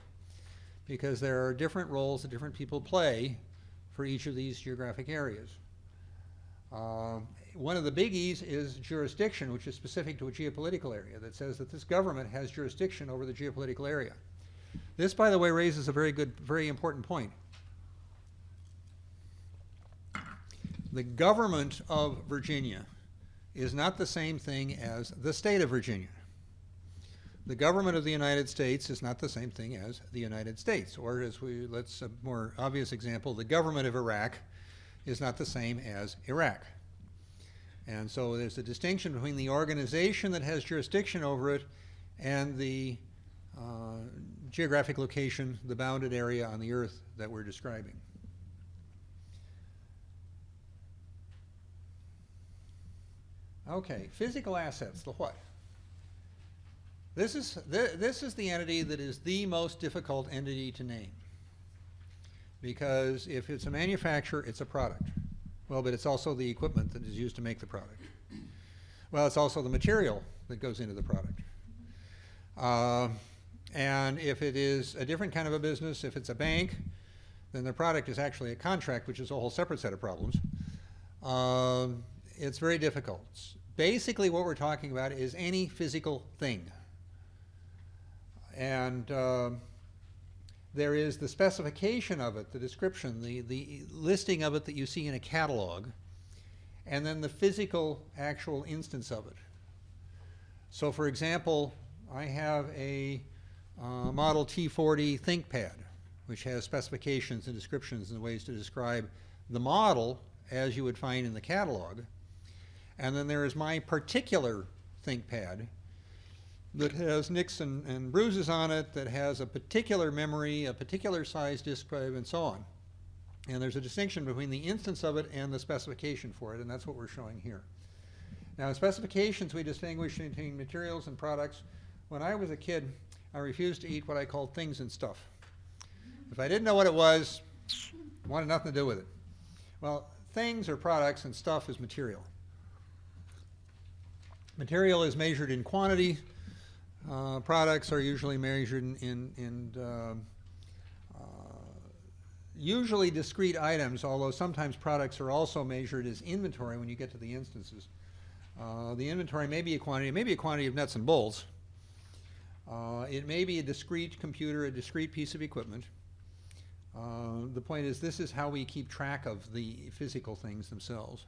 because there are different roles that different people play for each of these geographic areas. One of the biggies is jurisdiction, which is specific to a geopolitical area that says that this government has jurisdiction over the geopolitical area. This, by the way, raises a very important point. The government of Virginia is not the same thing as the state of Virginia. The government of the United States is not the same thing as the United States. Or let's a more obvious example, the government of Iraq is not the same as Iraq. And so there's a distinction between the organization that has jurisdiction over it and the geographic location, the bounded area on the earth that we're describing. Okay, physical assets, the what? This is the entity that is the most difficult entity to name. Because if it's a manufacturer, it's a product. Well, but it's also the equipment that is used to make the product. Well, it's also the material that goes into the product. And if it is a different kind of a business, if it's a bank, then the product is actually a contract, which is a whole separate set of problems. It's very difficult. Basically, what we're talking about is any physical thing. And there is the specification of it, the description, the listing of it that you see in a catalog, and then the physical actual instance of it. So for example, I have a Model T40 ThinkPad, which has specifications and descriptions and ways to describe the model as you would find in the catalog. And then there is my particular ThinkPad that has nicks and bruises on it, that has a particular memory, a particular size disk drive, and so on. And there's a distinction between the instance of it and the specification for it, and that's what we're showing here. Now, in specifications, we distinguish between materials and products. When I was a kid, I refused to eat what I called things and stuff. If I didn't know what it was, I wanted nothing to do with it. Well, things are products and stuff is material. Material is measured in quantity. Products are usually measured in usually discrete items, although sometimes products are also measured as inventory when you get to the instances. The inventory may be a quantity. It may be a quantity of nuts and bolts. It may be a discrete computer, a discrete piece of equipment. The point is, this is how we keep track of the physical things themselves.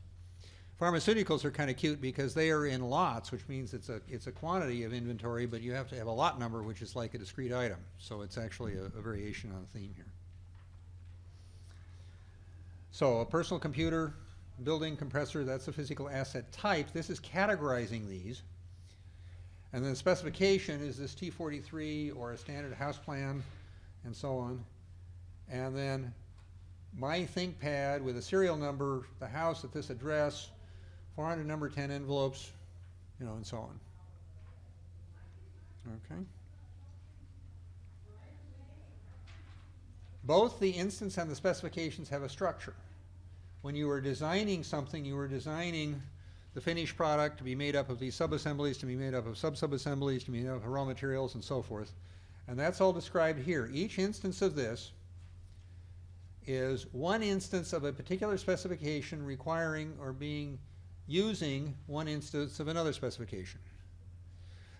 Pharmaceuticals are kind of cute because they are in lots, which means it's a quantity of inventory, but you have to have a lot number, which is like a discrete item. So it's actually a variation on a theme here. So a personal computer, building, compressor, that's a physical asset type. This is categorizing these. And then the specification is this T43 or a standard house plan and so on. And then my ThinkPad with a serial number, the house at this address, 400 number 10 envelopes, and so on. Okay. Both the instance and the specifications have a structure. When you were designing something, you were designing the finished product to be made up of these subassemblies, to be made up of sub-subassemblies, to be made up of raw materials, and so forth. And that's all described here. Each instance of this is one instance of a particular specification requiring or using one instance of another specification.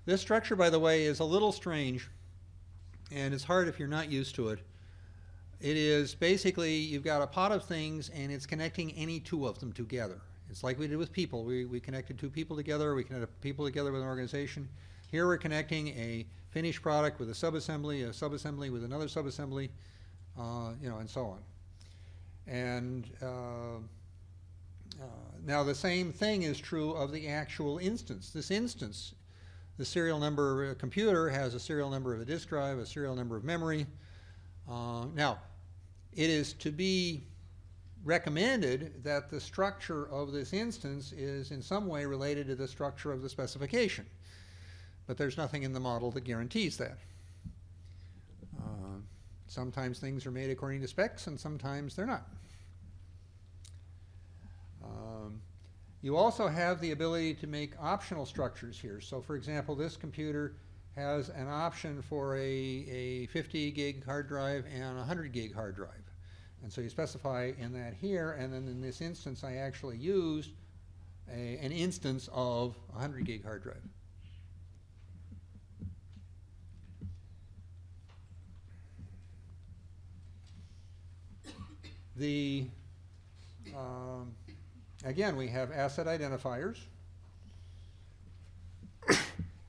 This structure, by the way, is a little strange, and it's hard if you're not used to it. It is basically, you've got a pot of things, and it's connecting any two of them together. It's like we did with people. We connected two people together. We connected people together with an organization. Here we're connecting a finished product with a subassembly with another subassembly, and so on. And now the same thing is true of the actual instance. This instance, the serial number of a computer has a serial number of a disk drive, a serial number of memory. Now, it is to be recommended that the structure of this instance is in some way related to the structure of the specification. But there's nothing in the model that guarantees that. Sometimes things are made according to specs, and sometimes they're not. You also have the ability to make optional structures here. So for example, this computer has an option for a 50 gig hard drive and a 100 gig hard drive. And so you specify in that here, and then in this instance I actually used an instance of a 100 gig hard drive. Again, we have asset identifiers.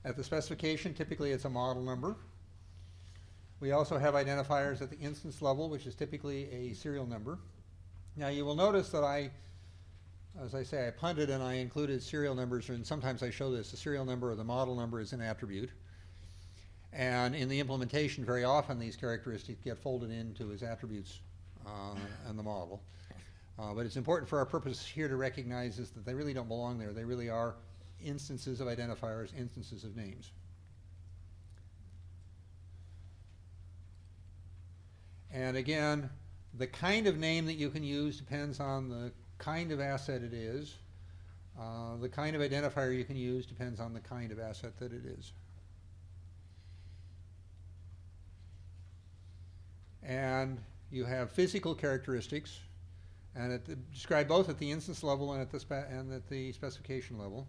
At the specification, typically it's a model number. We also have identifiers at the instance level, which is typically a serial number. Now you will notice that as I say, I punted and I included serial numbers, and sometimes I show this. The serial number or the model number is an attribute. And in the implementation, very often these characteristics get folded into as attributes in the model. But it's important for our purpose here to recognize is that they really don't belong there. They really are instances of identifiers, instances of names. And again, the kind of name that you can use depends on the kind of asset it is. The kind of identifier you can use depends on the kind of asset that it is. And you have physical characteristics, and described both at the instance level and at the specification level.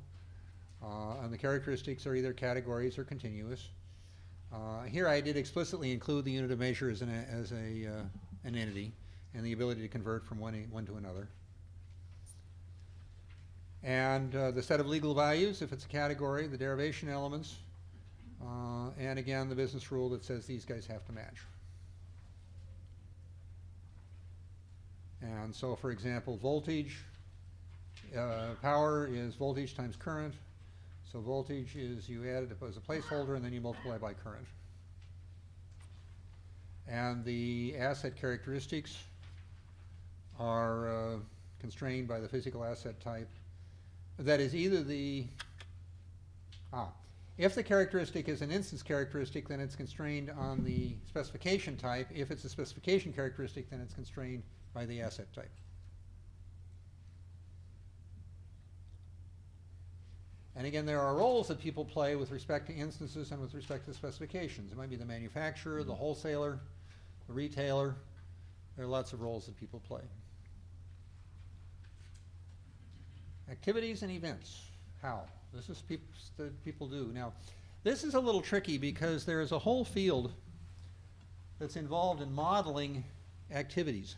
And the characteristics are either categories or continuous. Here I did explicitly include the unit of measure as an entity, and the ability to convert from one to another. And the set of legal values, if it's a category, the derivation elements, and again the business rule that says these guys have to match. And so, for example, voltage, power is voltage times current. So voltage is you add it as a placeholder and then you multiply by current. And the asset characteristics are constrained by the physical asset type. That is either if the characteristic is an instance characteristic, then it's constrained on the specification type. If it's a specification characteristic, then it's constrained by the asset type. And again, there are roles that people play with respect to instances and with respect to specifications. It might be the manufacturer, the wholesaler, the retailer. There are lots of roles that people play. Activities and events. How? This is that people do. Now, this is a little tricky because there is a whole field that's involved in modeling activities.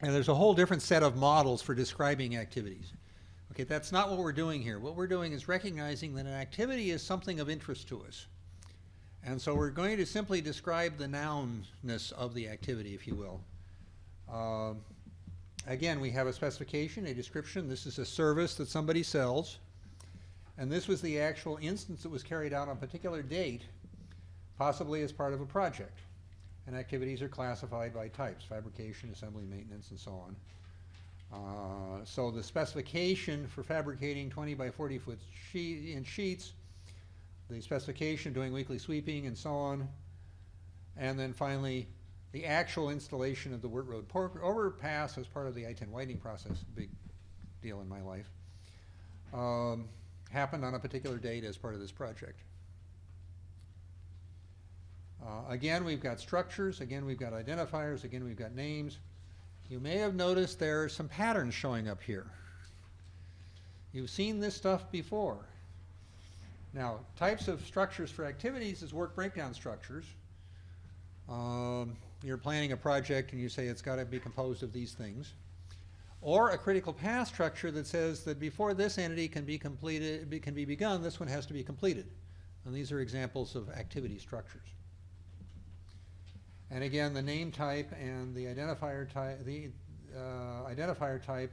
And there's a whole different set of models for describing activities. Okay, that's not what we're doing here. What we're doing is recognizing that an activity is something of interest to us. And so we're going to simply describe the nounness of the activity, if you will. Again, we have a specification, a description. This is a service that somebody sells. And this was the actual instance that was carried out on a particular date, possibly as part of a project. And activities are classified by types: fabrication, assembly, maintenance, and so on. So the specification for fabricating 20 by 40 foot inch sheets, the specification doing weekly sweeping, and so on. And then finally, the actual installation of the Wirt Road overpass as part of the I-10 widening process, a big deal in my life, happened on a particular date as part of this project. Again, we've got structures. Again, we've got identifiers. Again, we've got names. You may have noticed there are some patterns showing up here. You've seen this stuff before. Now, types of structures for activities is work breakdown structures. You're planning a project and you say it's got to be composed of these things. or a critical path structure that says that before this entity can be completed, can be begun, this one has to be completed. And these are examples of activity structures. And again, the name type and the identifier type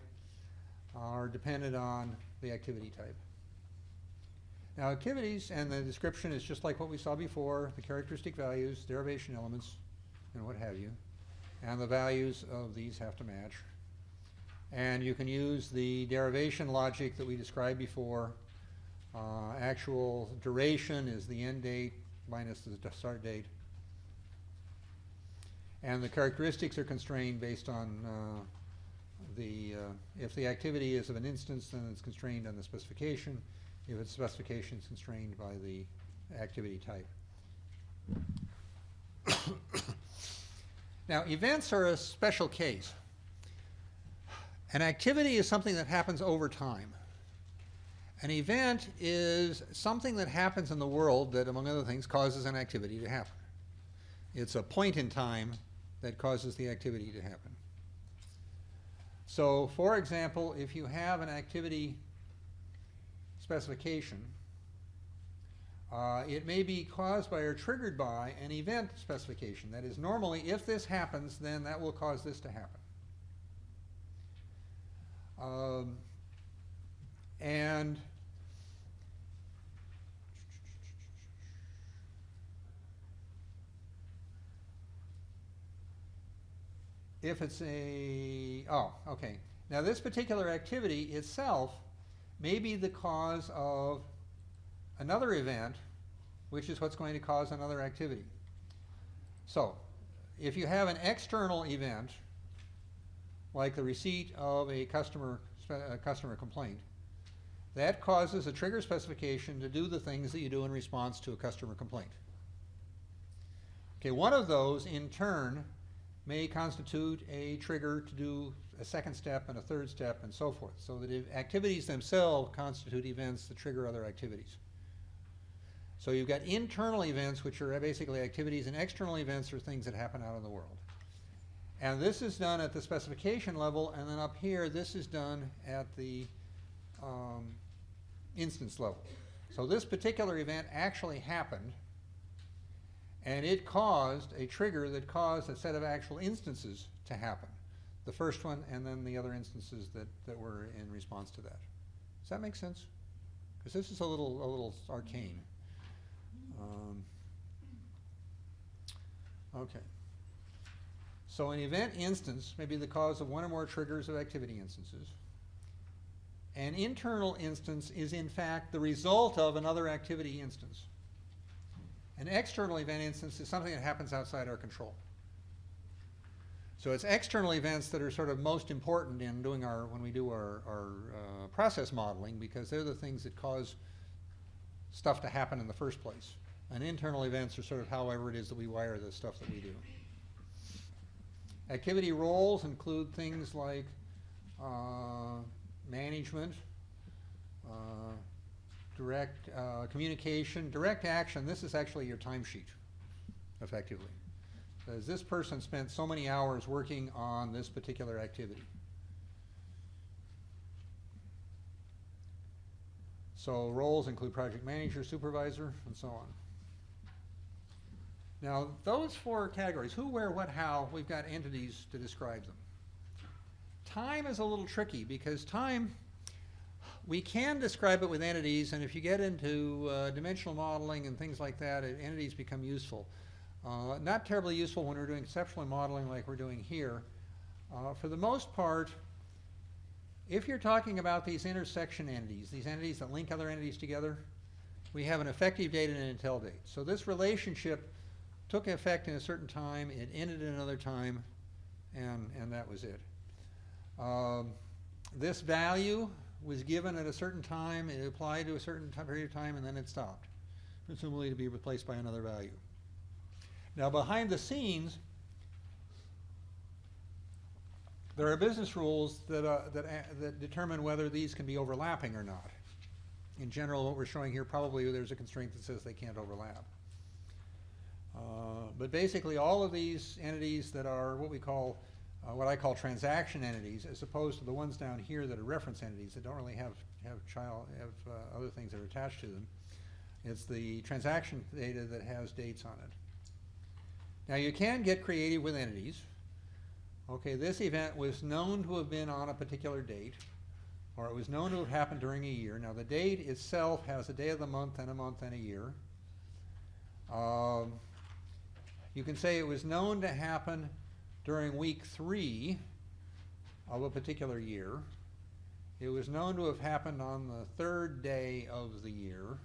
are dependent on the activity type. Now, activities and the description is just like what we saw before, the characteristic values, derivation elements, and what have you. And the values of these have to match. And you can use the derivation logic that we described before. Actual duration is the end date minus the start date. And the characteristics are constrained based on if the activity is of an instance, then it's constrained on the specification. If its specification is constrained by the activity type. Now, events are a special case. An activity is something that happens over time. An event is something that happens in the world that, among other things, causes an activity to happen. It's a point in time that causes the activity to happen. So, for example, if you have an activity specification, it may be caused by or triggered by an event specification. That is, normally, if this happens, then that will cause this to happen. And if it's okay. Now, this particular activity itself may be the cause of another event, which is what's going to cause another activity. So, if you have an external event, like the receipt of a customer complaint, that causes a trigger specification to do the things that you do in response to a customer complaint. Okay, one of those, in turn, may constitute a trigger to do a second step and a third step and so forth, so that if activities themselves constitute events that trigger other activities. So you've got internal events, which are basically activities, and external events are things that happen out in the world. And this is done at the specification level, and then up here, this is done at the instance level. So this particular event actually happened, and it caused a trigger that caused a set of actual instances to happen. The first one, and then the other instances that were in response to that. Does that make sense? Because this is a little arcane. Okay. So an event instance may be the cause of one or more triggers of activity instances. An internal instance is, in fact, the result of another activity instance. An external event instance is something that happens outside our control. So it's external events that are sort of most important in doing when we do our process modeling, because they're the things that cause stuff to happen in the first place. And internal events are sort of however it is that we wire the stuff that we do. Activity roles include things like management, direct communication, direct action. This is actually your timesheet, effectively. Says this person spent so many hours working on this particular activity. So roles include project manager, supervisor, and so on. Now, those four categories, who, where, what, how, we've got entities to describe them. Time is a little tricky because time, we can describe it with entities, and if you get into dimensional modeling and things like that, entities become useful. Not terribly useful when we're doing conceptual modeling like we're doing here. For the most part, if you're talking about these intersection entities, these entities that link other entities together, we have an effective date and an intel date. So this relationship took effect in a certain time, it ended in another time, and that was it. This value was given at a certain time, it applied to a certain period of time, and then it stopped, presumably to be replaced by another value. Now, behind the scenes, there are business rules that determine whether these can be overlapping or not. In general, what we're showing here, probably there's a constraint that says they can't overlap. But basically, all of these entities that are what we call what I call transaction entities, as opposed to the ones down here that are reference entities that don't really have other things that are attached to them. It's the transaction data that has dates on it. Now you can get creative with entities. Okay, this event was known to have been on a particular date, or it was known to have happened during a year. Now the date itself has a day of the month and a year. You can say it was known to happen during week 3 of a particular year. It was known to have happened on the 3rd day of the year,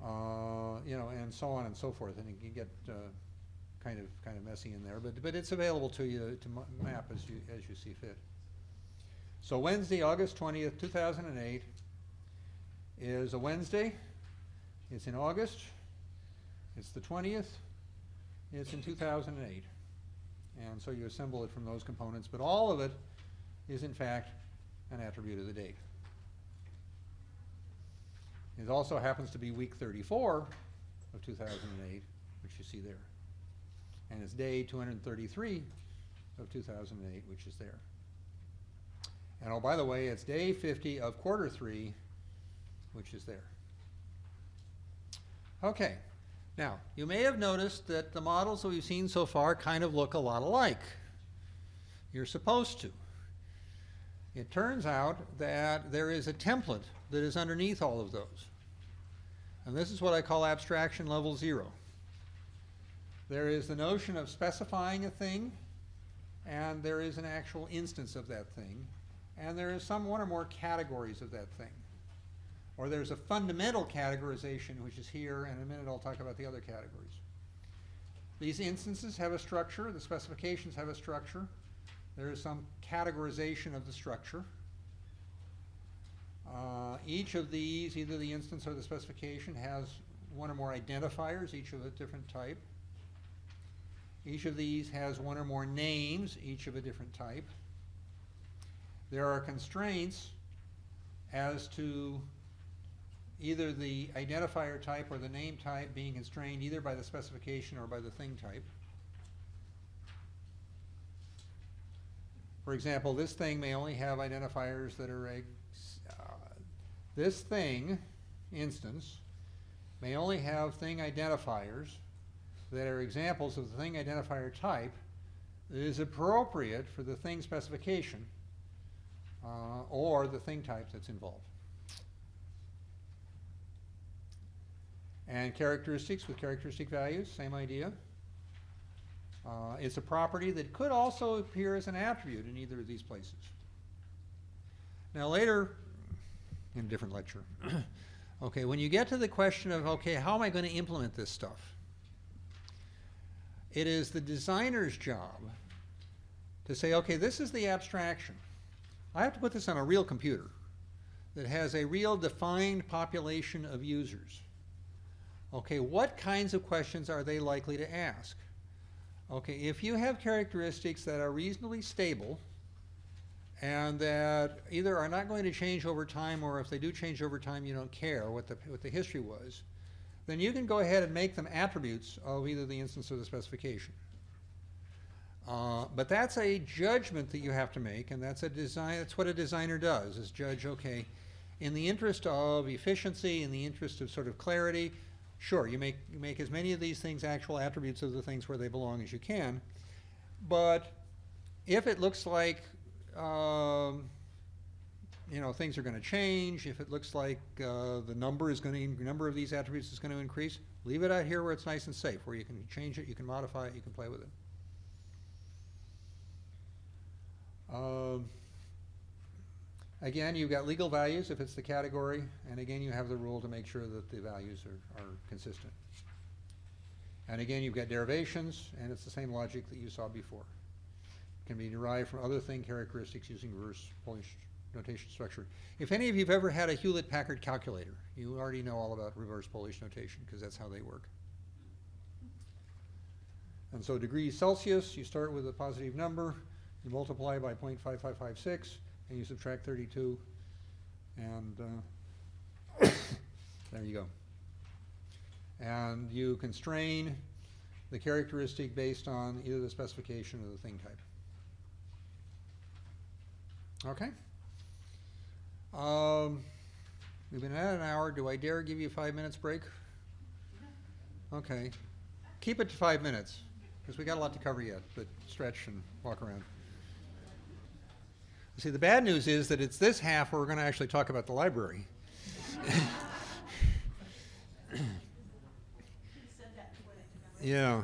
and so on and so forth. And it can get kind of messy in there, but it's available to you to map as you see fit. So Wednesday, August 20th, 2008 is a Wednesday. It's in August. It's the 20th. It's in 2008. And so you assemble it from those components, but all of it is in fact an attribute of the date. It also happens to be week 34 of 2008, which you see there. And it's day 233 of 2008, which is there. And oh, by the way, it's day 50 of quarter 3, which is there. Okay. Now, you may have noticed that the models that we've seen so far kind of look a lot alike. You're supposed to. It turns out that there is a template that is underneath all of those. And this is what I call abstraction level 0. There is the notion of specifying a thing, and there is an actual instance of that thing, and there is one or more categories of that thing. Or there's a fundamental categorization, which is here, and in a minute I'll talk about the other categories. These instances have a structure, the specifications have a structure. There is some categorization of the structure. Each of these, either the instance or the specification, has one or more identifiers, each of a different type. Each of these has one or more names, each of a different type. There are constraints as to either the identifier type or the name type being constrained either by the specification or by the thing type. For example, this thing may only have identifiers that are this thing instance may only have thing identifiers that are examples of the thing identifier type that is appropriate for the thing specification or the thing type that's involved. And characteristics with characteristic values, same idea. It's a property that could also appear as an attribute in either of these places. Now later, in a different lecture, okay, when you get to the question of, okay, how am I going to implement this stuff? It is the designer's job to say, okay, this is the abstraction. I have to put this on a real computer that has a real defined population of users. Okay, what kinds of questions are they likely to ask? Okay, if you have characteristics that are reasonably stable and that either are not going to change over time, or if they do change over time, you don't care what the history was, then you can go ahead and make them attributes of either the instance or the specification. But that's a judgment that you have to make, and that's what a designer does, is judge, okay, in the interest of efficiency, in the interest of sort of clarity, sure, you make as many of these things actual attributes of the things where they belong as you can. But if it looks like things are going to change, if it looks like the number of these attributes is going to increase, leave it out here where it's nice and safe, where you can change it, you can modify it, you can play with it. Again, you've got legal values if it's the category, and again, you have the rule to make sure that the values are consistent. And again, you've got derivations, and it's the same logic that you saw before. It can be derived from other thing characteristics using reverse Polish notation structure. If any of you have ever had a Hewlett-Packard calculator, you already know all about reverse Polish notation, because that's how they work. And so degrees Celsius, you start with a positive number, you multiply by 0.5556, and you subtract 32, and there you go. And you constrain the characteristic based on either the specification or the thing type. Okay. We've been at an hour. Do I dare give you a 5 minutes break? Okay. Keep it to 5 minutes, because we got a lot to cover yet, but stretch and walk around. See, the bad news is that it's this half where we're going to actually talk about the library. Yeah.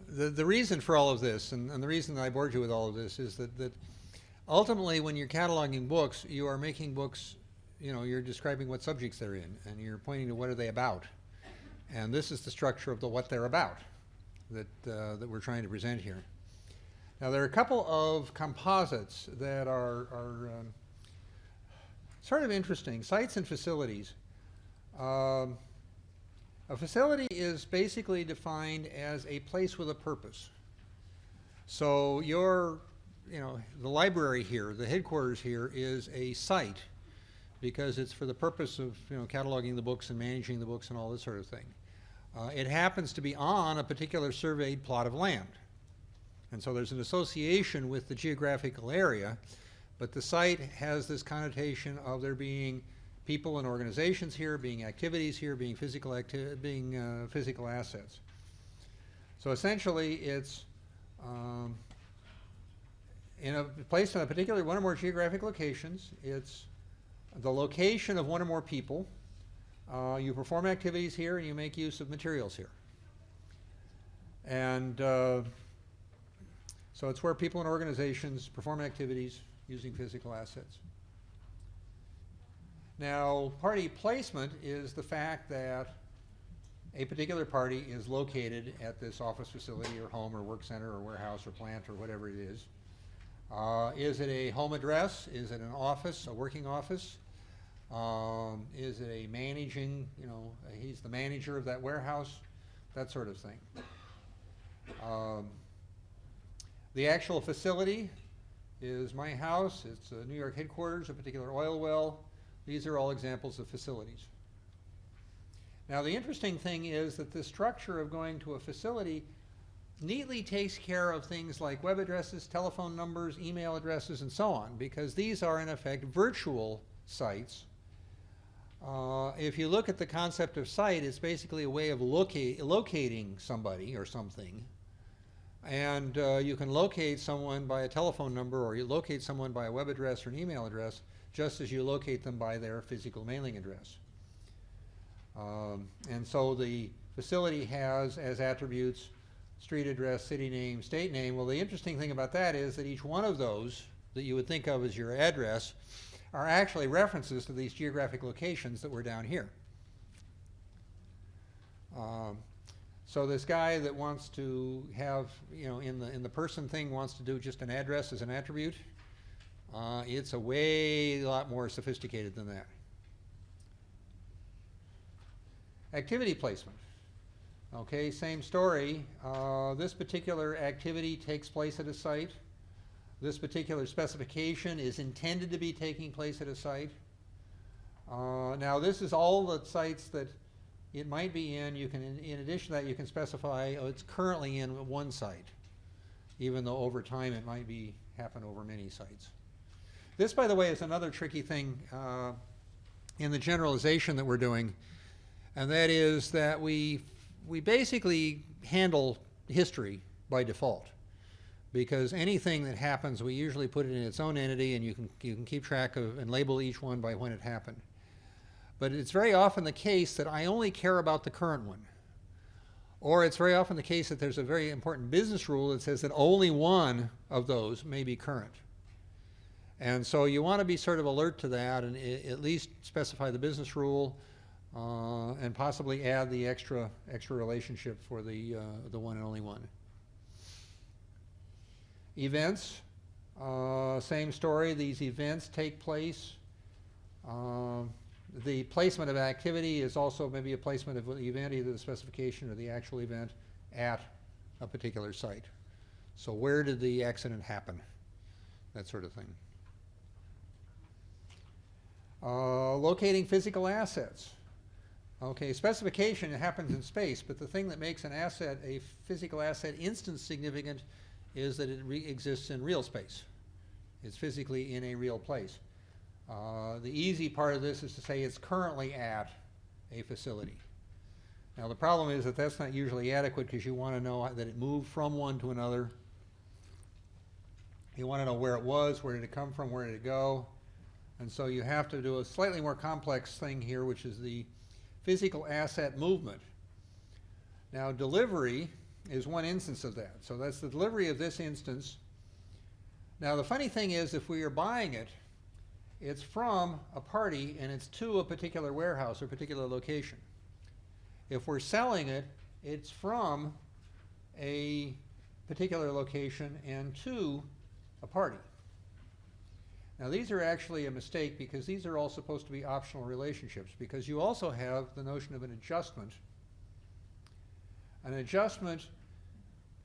The reason for all of this, and the reason that I bored you with all of this, is that ultimately when you're cataloging books, you are making books, you're describing what subjects they're in, and you're pointing to what are they about. And this is the structure of the what they're about that we're trying to present here. Now there are a couple of composites that are sort of interesting. Sites and facilities. A facility is basically defined as a place with a purpose. So the library here, the headquarters here, is a site because it's for the purpose of cataloging the books and managing the books and all this sort of thing. It happens to be on a particular surveyed plot of land. And so there's an association with the geographical area, but the site has this connotation of there being people and organizations here, being activities here, being physical assets. So essentially, it's placed in a particular one or more geographic locations. It's the location of one or more people. You perform activities here, and you make use of materials here. And so it's where people and organizations perform activities using physical assets. Now, party placement is the fact that a particular party is located at this office facility or home or work center or warehouse or plant or whatever it is. Is it a home address? Is it an office, a working office? Is it a managing, he's the manager of that warehouse? That sort of thing. The actual facility is my house. It's a New York headquarters, a particular oil well. These are all examples of facilities. Now, the interesting thing is that the structure of going to a facility neatly takes care of things like web addresses, telephone numbers, email addresses, and so on, because these are, in effect, virtual sites. If you look at the concept of site, it's basically a way of locating somebody or something. And you can locate someone by a telephone number, or you locate someone by a web address or an email address, just as you locate them by their physical mailing address. And so the facility has as attributes street address, city name, state name. Well, the interesting thing about that is that each one of those that you would think of as your address are actually references to these geographic locations that were down here. So this guy that wants to have, in the person thing wants to do just an address as an attribute, it's a lot more sophisticated than that. Activity placement. Okay, same story. This particular activity takes place at a site. This particular specification is intended to be taking place at a site. Now, this is all the sites that it might be in. You can, in addition to that, you can specify it's currently in one site, even though over time it might happen over many sites. This, by the way, is another tricky thing in the generalization that we're doing, and that is that we basically handle history by default, because anything that happens, we usually put it in its own entity, and you can keep track of and label each one by when it happened. But it's very often the case that I only care about the current one. Or it's very often the case that there's a very important business rule that says that only one of those may be current. And so you want to be sort of alert to that and at least specify the business rule and possibly add the extra relationship for the one and only one. Events, same story. These events take place. The placement of activity is also maybe a placement of the event, either the specification or the actual event, at a particular site. So where did the accident happen? That sort of thing. Locating physical assets. Okay, specification happens in space, but the thing that makes an asset, a physical asset, instance significant is that it exists in real space. It's physically in a real place. The easy part of this is to say it's currently at a facility. Now the problem is that that's not usually adequate because you want to know that it moved from one to another. You want to know where it was, where did it come from, where did it go. And so you have to do a slightly more complex thing here, which is the physical asset movement. Now delivery is one instance of that. So that's the delivery of this instance. Now the funny thing is, if we are buying it, it's from a party and it's to a particular warehouse or particular location. If we're selling it, it's from a particular location and to a party. Now these are actually a mistake because these are all supposed to be optional relationships, because you also have the notion of an adjustment. An adjustment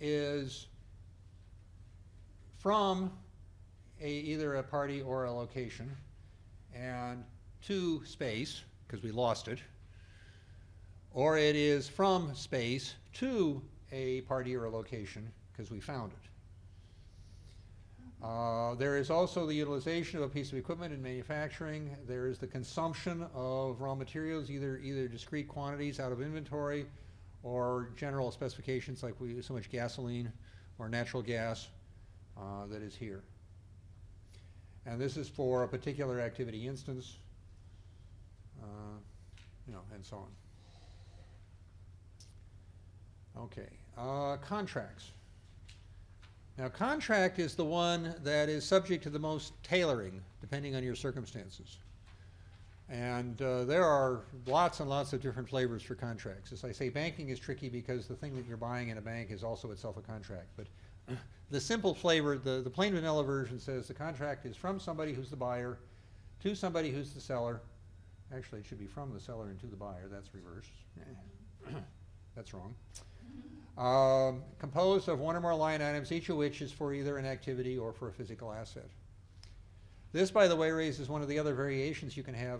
is from either a party or a location and to space, because we lost it, or it is from space to a party or a location because we found it. There is also the utilization of a piece of equipment in manufacturing. There is the consumption of raw materials, either discrete quantities out of inventory or general specifications like we use so much gasoline or natural gas that is here. And this is for a particular activity instance, and so on. Okay, contracts. Now, contract is the one that is subject to the most tailoring, depending on your circumstances. And there are lots and lots of different flavors for contracts. As I say, banking is tricky because the thing that you're buying in a bank is also itself a contract. But the simple flavor, the plain vanilla version says the contract is from somebody who's the buyer to somebody who's the seller. Actually, it should be from the seller and to the buyer. That's reversed. That's wrong. Composed of one or more line items, each of which is for either an activity or for a physical asset. This, by the way, raises one of the other variations you can have.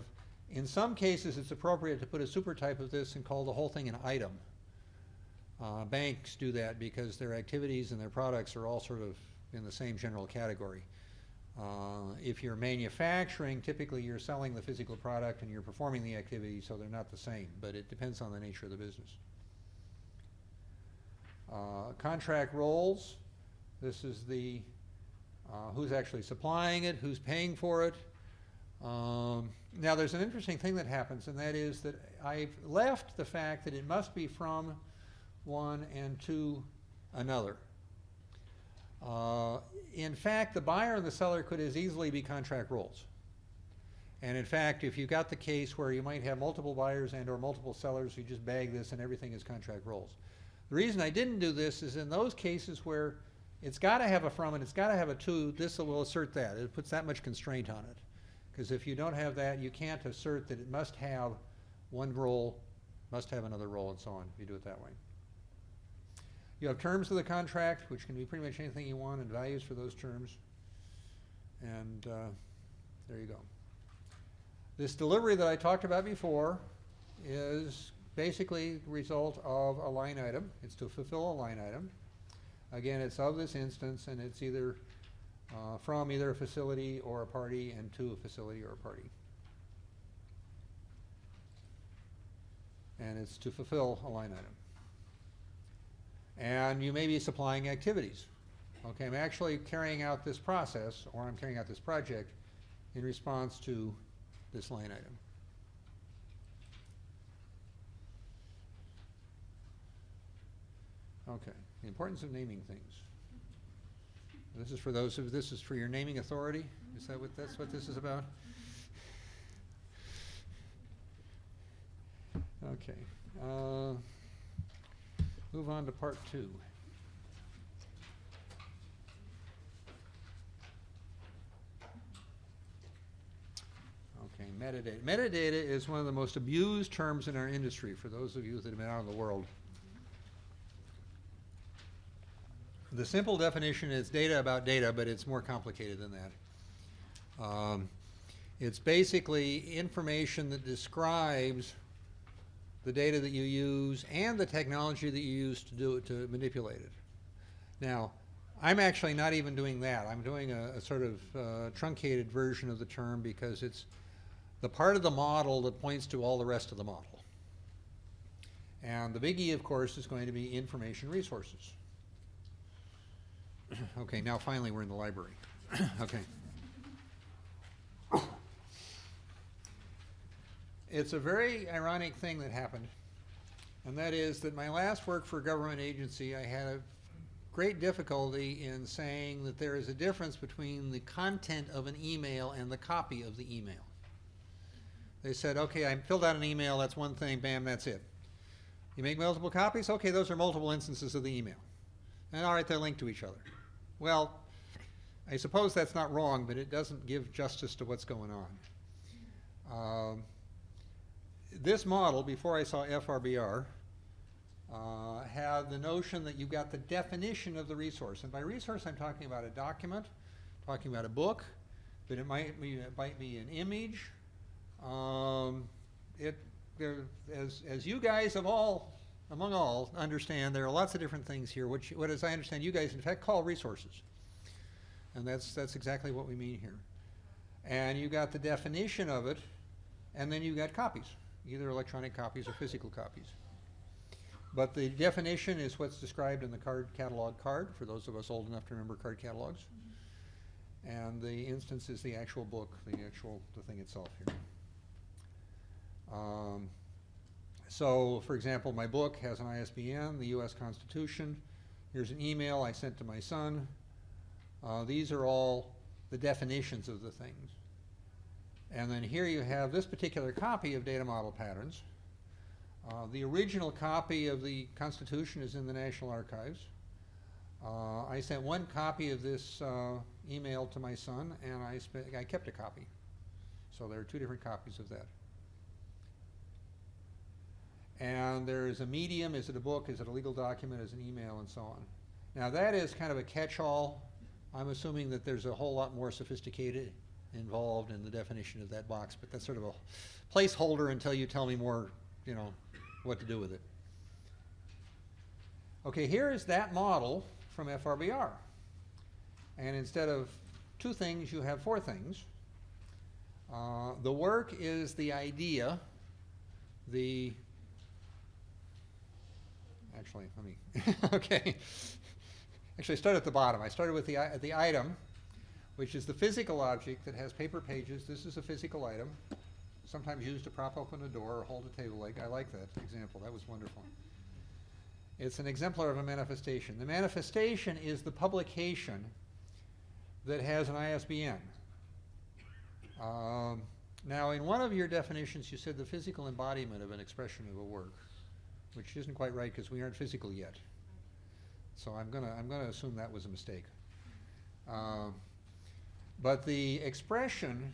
In some cases, it's appropriate to put a supertype of this and call the whole thing an item. Banks do that because their activities and their products are all sort of in the same general category. If you're manufacturing, typically you're selling the physical product and you're performing the activity, so they're not the same, but it depends on the nature of the business. Contract roles, this is the who's actually supplying it, who's paying for it. Now there's an interesting thing that happens, and that is that I've left the fact that it must be from one and to another. In fact, the buyer and the seller could as easily be contract roles. And in fact, if you got the case where you might have multiple buyers and or multiple sellers, you just bag this and everything is contract roles. The reason I didn't do this is in those cases where it's got to have a from and it's got to have a to, this will assert that. It puts that much constraint on it. Because if you don't have that, you can't assert that it must have one role, must have another role, and so on, if you do it that way. You have terms of the contract, which can be pretty much anything you want, and values for those terms. And there you go. This delivery that I talked about before is basically the result of a line item. It's to fulfill a line item. Again, it's of this instance, and it's either from either a facility or a party and to a facility or a party. And it's to fulfill a line item. And you may be supplying activities. Okay, I'm actually carrying out this process, or I'm carrying out this project in response to this line item. Okay, the importance of naming things. This is for those of, this is for your naming authority? Is that what, that's what this is about? Okay, move on to part 2. Okay, metadata. Metadata is one of the most abused terms in our industry for those of you that have been out in the world. The simple definition is data about data, but it's more complicated than that. It's basically information that describes the data that you use, and the technology that you use to manipulate it. Now, I'm actually not even doing that. I'm doing a sort of truncated version of the term because it's the part of the model that points to all the rest of the model. And the biggie, of course, is going to be information resources. Okay, now finally we're in the library. Okay. It's a very ironic thing that happened, and that is that my last work for a government agency, I had a great difficulty in saying that there is a difference between the content of an email and the copy of the email. They said, okay, I filled out an email, that's one thing, bam, that's it. You make multiple copies? Okay, those are multiple instances of the email. And all right, they're linked to each other. Well, I suppose that's not wrong, but it doesn't give justice to what's going on. This model, before I saw FRBR, had the notion that you got the definition of the resource. And by resource, I'm talking about a document, talking about a book, but it might be an image. As you guys among all, understand, there are lots of different things here, which, as I understand, you guys, in fact, call resources. And that's exactly what we mean here. And you got the definition of it, and then you got copies, either electronic copies or physical copies. But the definition is what's described in the card catalog card, for those of us old enough to remember card catalogs. And the instance is the actual book, the thing itself here. So, for example, my book has an ISBN, the US Constitution. Here's an email I sent to my son. These are all the definitions of the things. And then here you have this particular copy of data model patterns. The original copy of the Constitution is in the National Archives. I sent one copy of this email to my son, and I kept a copy. So there are two different copies of that. And there is a medium. Is it a book? Is it a legal document? Is it an email? And so on. Now that is kind of a catch-all. I'm assuming that there's a whole lot more sophisticated involved in the definition of that box, but that's sort of a placeholder until you tell me more, what to do with it. Okay, here is that model from FRBR. And instead of two things, you have four things. The work is the idea, actually, let me, okay. Actually, I started at the bottom. I started with the item, which is the physical object that has paper pages. This is a physical item, sometimes used to prop open a door or hold a table leg. I like that example. That was wonderful. It's an exemplar of a manifestation. The manifestation is the publication that has an ISBN. Now, in one of your definitions, you said the physical embodiment of an expression of a work, which isn't quite right because we aren't physical yet. So I'm gonna assume that was a mistake. But the expression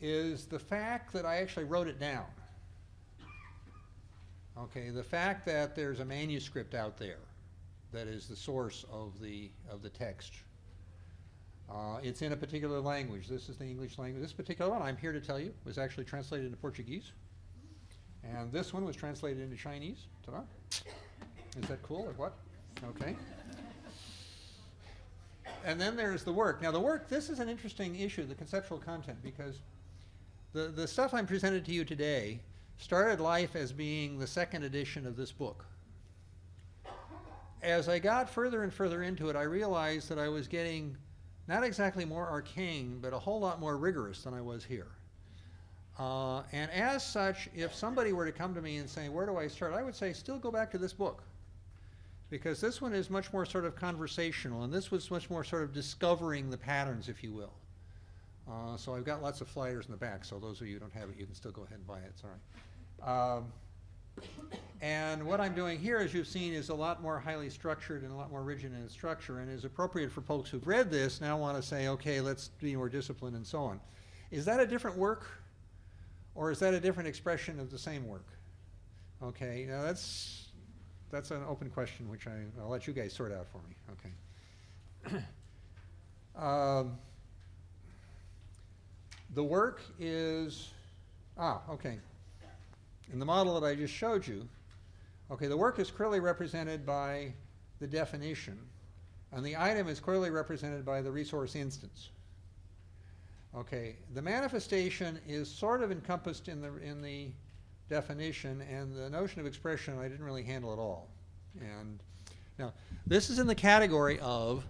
is the fact that I actually wrote it down. Okay, the fact that there's a manuscript out there that is the source of the text. It's in a particular language. This is the English language. This particular one, I'm here to tell you, was actually translated into Portuguese. And this one was translated into Chinese. Ta-da. Is that cool or what? Okay. And then there's the work. Now the work, this is an interesting issue, the conceptual content, because the stuff I'm presented to you today started life as being the second edition of this book. As I got further and further into it, I realized that I was getting not exactly more arcane, but a whole lot more rigorous than I was here. And as such, if somebody were to come to me and say, where do I start? I would say, still go back to this book. Because this one is much more sort of conversational, and this was much more sort of discovering the patterns, if you will. So I've got lots of flyers in the back, so those of you who don't have it, you can still go ahead and buy it, it's all right. And what I'm doing here, as you've seen, is a lot more highly structured and a lot more rigid in its structure, and is appropriate for folks who've read this, now want to say, okay, let's be more disciplined and so on. Is that a different work, or is that a different expression of the same work? Okay, now that's an open question, which I'll let you guys sort out for me. Okay. The work is, okay. in the model that I just showed you, okay, the work is clearly represented by the definition, and the item is clearly represented by the resource instance. Okay, the manifestation is sort of encompassed in the definition, and the notion of expression I didn't really handle at all. And now, this is in the category of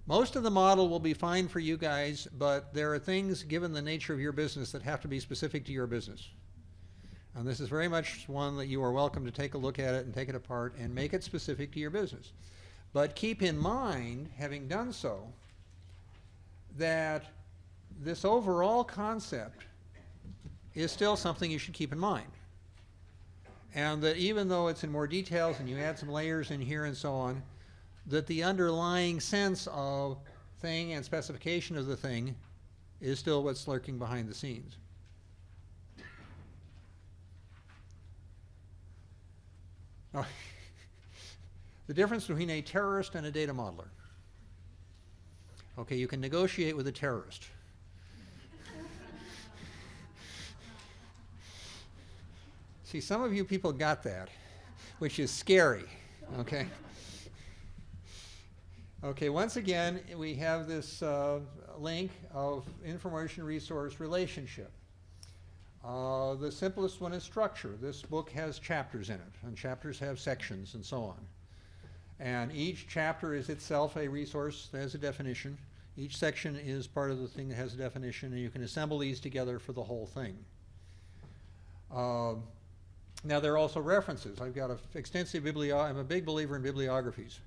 most of the model will be fine for you guys, but there are things, given the nature of your business, that have to be specific to your business. And this is very much one that you are welcome to take a look at it and take it apart and make it specific to your business. But keep in mind, having done so, that this overall concept is still something you should keep in mind. And that even though it's in more details and you add some layers in here and so on, that the underlying sense of thing and specification of the thing is still what's lurking behind the scenes. Oh, the difference between a terrorist and a data modeler. Okay, you can negotiate with a terrorist. See, some of you people got that, which is scary, okay? Okay, once again, we have this link of information resource relationship. The simplest one is structure. This book has chapters in it, and chapters have sections and so on. And each chapter is itself a resource that has a definition. Each section is part of the thing that has a definition, and you can assemble these together for the whole thing. Now, there are also references. I've got an extensive I'm a big believer in bibliographies.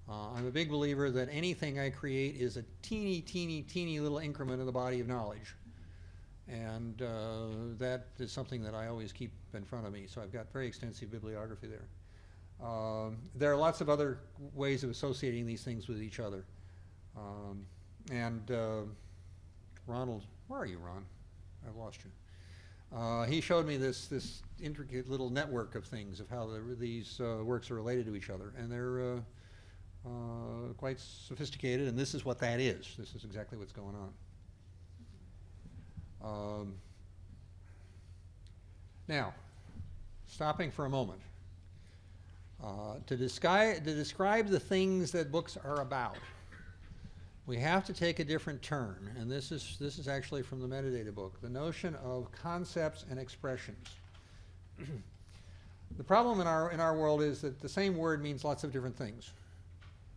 I'm a big believer that anything I create is a teeny, teeny, teeny little increment of the body of knowledge. And that is something that I always keep in front of me. So I've got very extensive bibliography there. There are lots of other ways of associating these things with each other. Ronald, where are you, Ron? I've lost you. He showed me this intricate little network of things, of how these works are related to each other. And they're quite sophisticated, and this is what that is. This is exactly what's going on. Now, stopping for a moment. To describe the things that books are about, we have to take a different turn, and this is actually from the metadata book, the notion of concepts and expressions. The problem in our world is that the same word means lots of different things.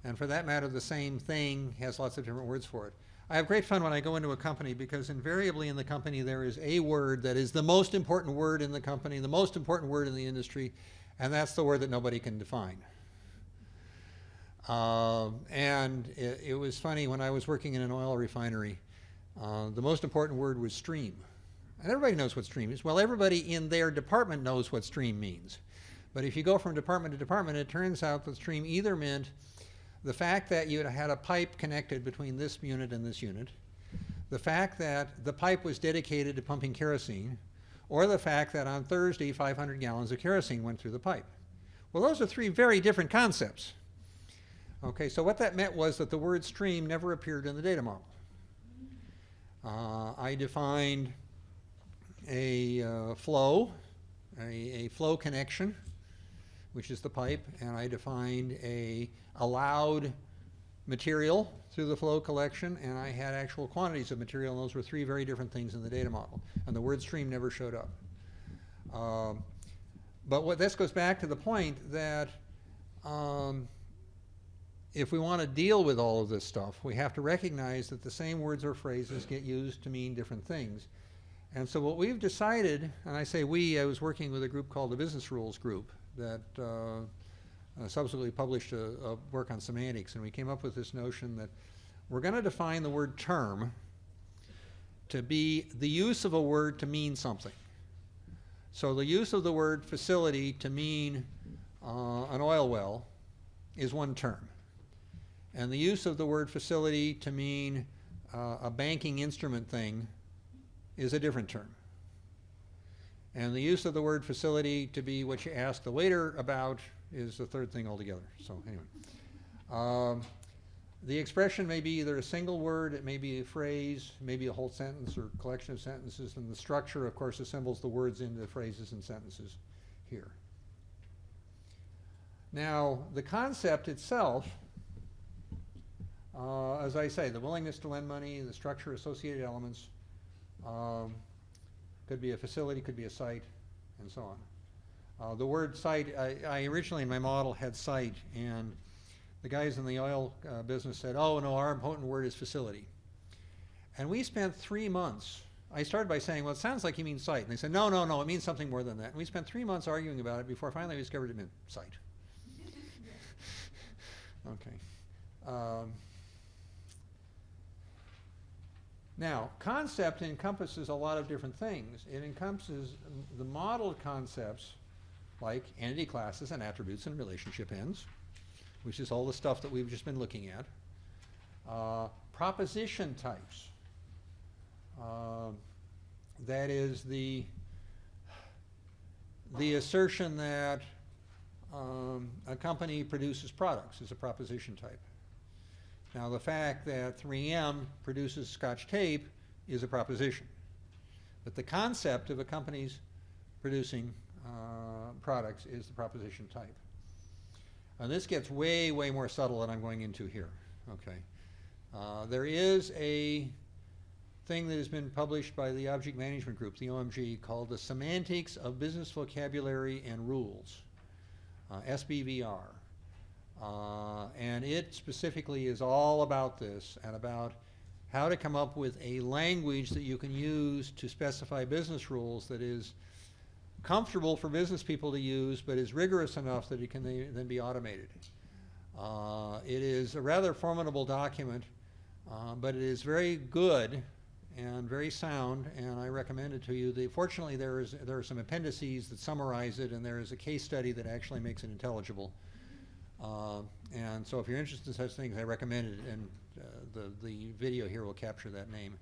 And for that matter, the same thing has lots of different words for it. I have great fun when I go into a company, because invariably in the company there is a word that is the most important word in the company, the most important word in the industry, and that's the word that nobody can define. And it was funny, when I was working in an oil refinery, the most important word was stream. And everybody knows what stream is. Well, everybody in their department knows what stream means. But if you go from department to department, it turns out that stream either meant the fact that you had a pipe connected between this unit and this unit, the fact that the pipe was dedicated to pumping kerosene, or the fact that on Thursday 500 gallons of kerosene went through the pipe. Well, those are three very different concepts. Okay, so what that meant was that the word stream never appeared in the data model. I defined a flow connection, which is the pipe, and I defined a allowed material through the flow collection, and I had actual quantities of material, and those were three very different things in the data model, and the word stream never showed up. But this goes back to the point that if we want to deal with all of this stuff, we have to recognize that the same words or phrases get used to mean different things. And so what we've decided, and I say we, I was working with a group called the Business Rules Group that subsequently published a work on semantics, and we came up with this notion that we're going to define the word term to be the use of a word to mean something. So the use of the word facility to mean an oil well is one term. And the use of the word facility to mean a banking instrument thing is a different term. And the use of the word facility to be what you ask the waiter about is the third thing altogether. So anyway. The expression may be either a single word, it may be a phrase, maybe a whole sentence or collection of sentences, and the structure, of course, assembles the words into phrases and sentences here. Now, the concept itself, as I say, the willingness to lend money, the structure, associated elements, could be a facility, could be a site, and so on. The word site, I originally in my model had site, and the guys in the oil business said, oh no, our important word is facility. And we spent 3 months. I started by saying, well, it sounds like you mean site. And they said, no, no, no, it means something more than that. And we spent 3 months arguing about it before finally we discovered it meant site. Okay. Now, concept encompasses a lot of different things. It encompasses the modeled concepts like entity classes and attributes and relationship ends, which is all the stuff that we've just been looking at. Proposition types. That is the assertion that a company produces products is a proposition type. Now, the fact that 3M produces Scotch tape is a proposition. But the concept of a company's producing products is the proposition type. And this gets way, way more subtle than I'm going into here. Okay. There is a thing that has been published by the Object Management Group, the OMG, called the Semantics of Business Vocabulary and Rules, SBVR. And it specifically is all about this and about how to come up with a language that you can use to specify business rules that is comfortable for business people to use, but is rigorous enough that it can then be automated. It is a rather formidable document, but it is very good and very sound, and I recommend it to you. Fortunately, there are some appendices that summarize it, and there is a case study that actually makes it intelligible. And so if you're interested in such things, I recommend it, and the video here will capture that name.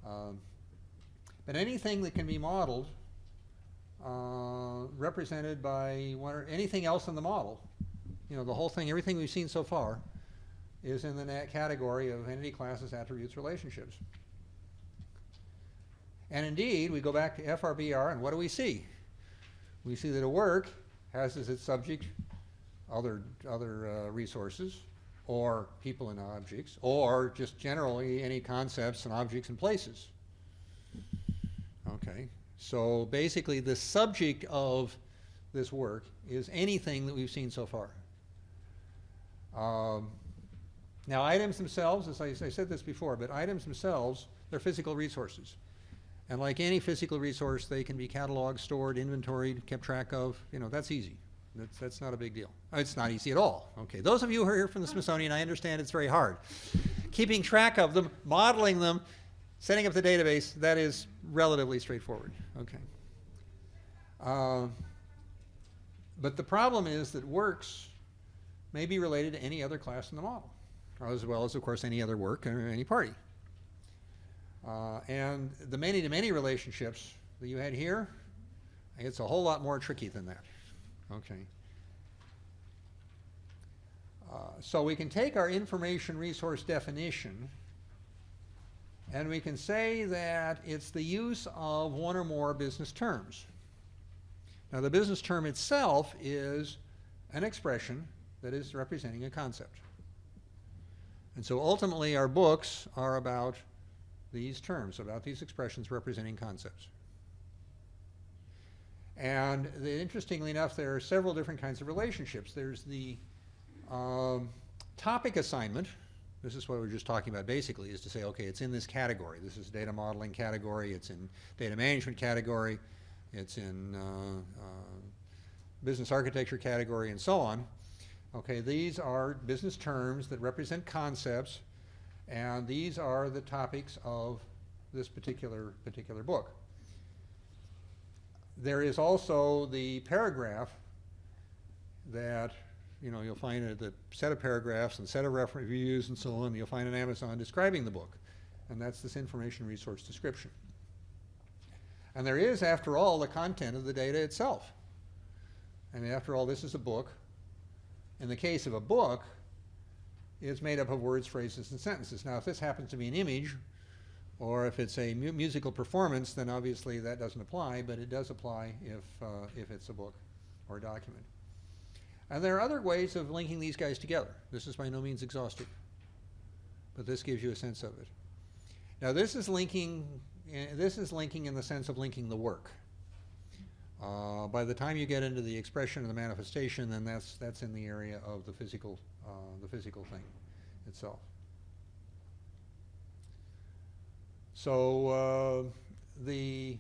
But anything that can be modeled, represented by anything else in the model, you know, the whole thing, everything we've seen so far, is in the category of entity classes, attributes, relationships. And indeed, we go back to FRBR, and what do we see? We see that a work has as its subject other resources, or people and objects, or just generally any concepts and objects and places. Okay, so basically the subject of this work is anything that we've seen so far. Now, items themselves, as I said this before, but items themselves, they're physical resources. And like any physical resource, they can be cataloged, stored, inventoried, kept track of. You know, that's easy. That's not a big deal. It's not easy at all. Okay, those of you who are here from the Smithsonian, I understand it's very hard. Keeping track of them, modeling them, setting up the database, that is relatively straightforward. Okay. But the problem is that works may be related to any other class in the model, as well as, of course, any other work or any party. And the many-to-many relationships that you had here, it's a whole lot more tricky than that. Okay. So we can take our information resource definition and we can say that it's the use of one or more business terms. Now, the business term itself is an expression that is representing a concept. And so ultimately our books are about these terms, about these expressions representing concepts. And interestingly enough, there are several different kinds of relationships. There's the topic assignment. This is what we were just talking about basically, is to say, okay, it's in this category. This is data modeling category, it's in data management category, it's in business architecture category, and so on. Okay, these are business terms that represent concepts, and these are the topics of this particular book. There is also the paragraph that, you know, you'll find the set of paragraphs and set of reviews and so on. You'll find on Amazon describing the book, and that's this information resource description. And there is, after all, the content of the data itself. I mean, after all, this is a book. In the case of a book, is made up of words, phrases, and sentences. Now, if this happens to be an image, or if it's a musical performance, then obviously that doesn't apply, but it does apply if it's a book or a document. And there are other ways of linking these guys together. This is by no means exhaustive, but this gives you a sense of it. Now, this is linking in the sense of linking the work. By the time you get into the expression and the manifestation, then that's in the area of the physical thing itself. So the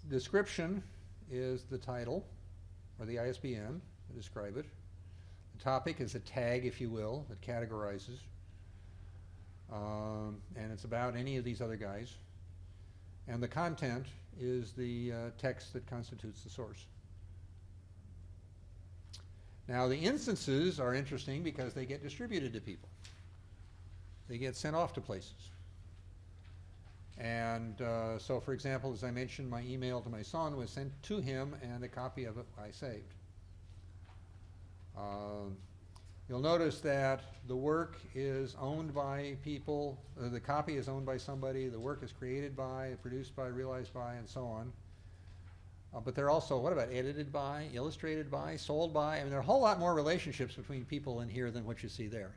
description is the title or the ISBN to describe it. The topic is a tag, if you will, that categorizes. And it's about any of these other guys. And the content is the text that constitutes the source. Now, the instances are interesting because they get distributed to people. They get sent off to places. And so, for example, as I mentioned, my email to my son was sent to him, and a copy of it I saved. You'll notice that the work is owned by people, the copy is owned by somebody, the work is created by, produced by, realized by, and so on. But they're also, what about edited by, illustrated by, sold by? I mean, there are a whole lot more relationships between people in here than what you see there.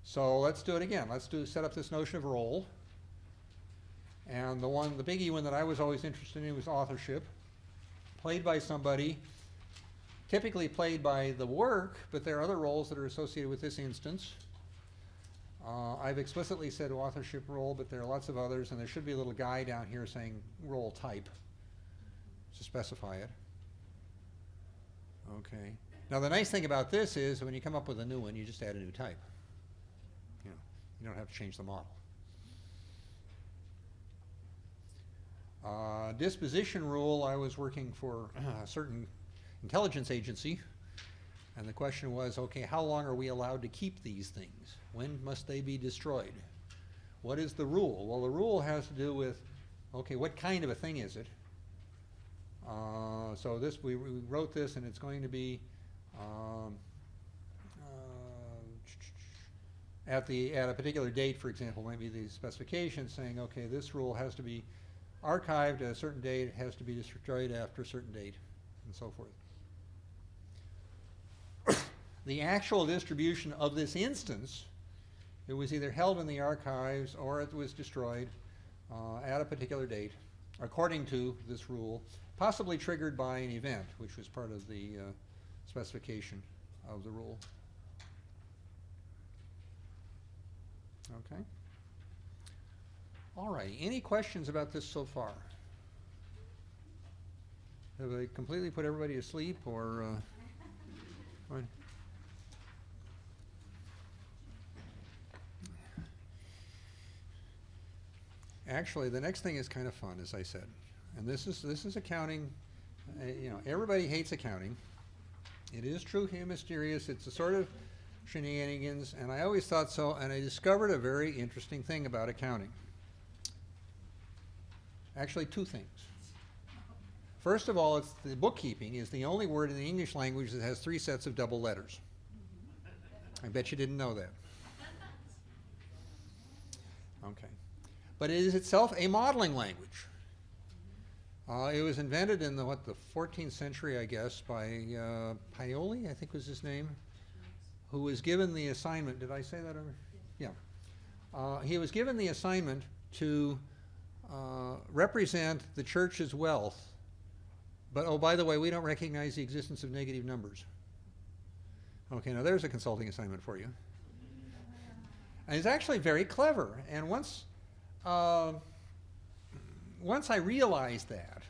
So let's do it again. Let's set up this notion of role. And the biggie one that I was always interested in was authorship, played by somebody, typically played by the work, but there are other roles that are associated with this instance. I've explicitly said authorship role, but there are lots of others, and there should be a little guy down here saying role type to specify it. Okay. Now the nice thing about this is when you come up with a new one, you just add a new type. You don't have to change the model. Disposition rule, I was working for a certain intelligence agency, and the question was, okay, how long are we allowed to keep these things? When must they be destroyed? What is the rule? Well, the rule has to do with, okay, what kind of a thing is it? So this, we wrote this, and it's going to be at a particular date, for example, might be the specification saying, okay, this rule has to be archived at a certain date, it has to be destroyed after a certain date, and so forth. The actual distribution of this instance, it was either held in the archives or it was destroyed at a particular date, according to this rule, possibly triggered by an event, which was part of the specification of the rule. Okay. All right. Any questions about this so far? Have I completely put everybody to sleep, or? Actually, the next thing is kind of fun, as I said, and this is accounting. Everybody hates accounting. It is true and mysterious. It's a sort of shenanigans, and I always thought so, and I discovered a very interesting thing about accounting. Actually, two things. First of all, it's the bookkeeping is the only word in the English language that has 3 sets of double letters. I bet you didn't know that. Okay. But it is itself a modeling language. It was invented in the 14th century, I guess, by Paoli, I think was his name, who was given the assignment, did I say that over? Yeah. He was given the assignment to represent the church's wealth, but oh, by the way, we don't recognize the existence of negative numbers. Okay, now there's a consulting assignment for you. And it's actually very clever, and once I realized that,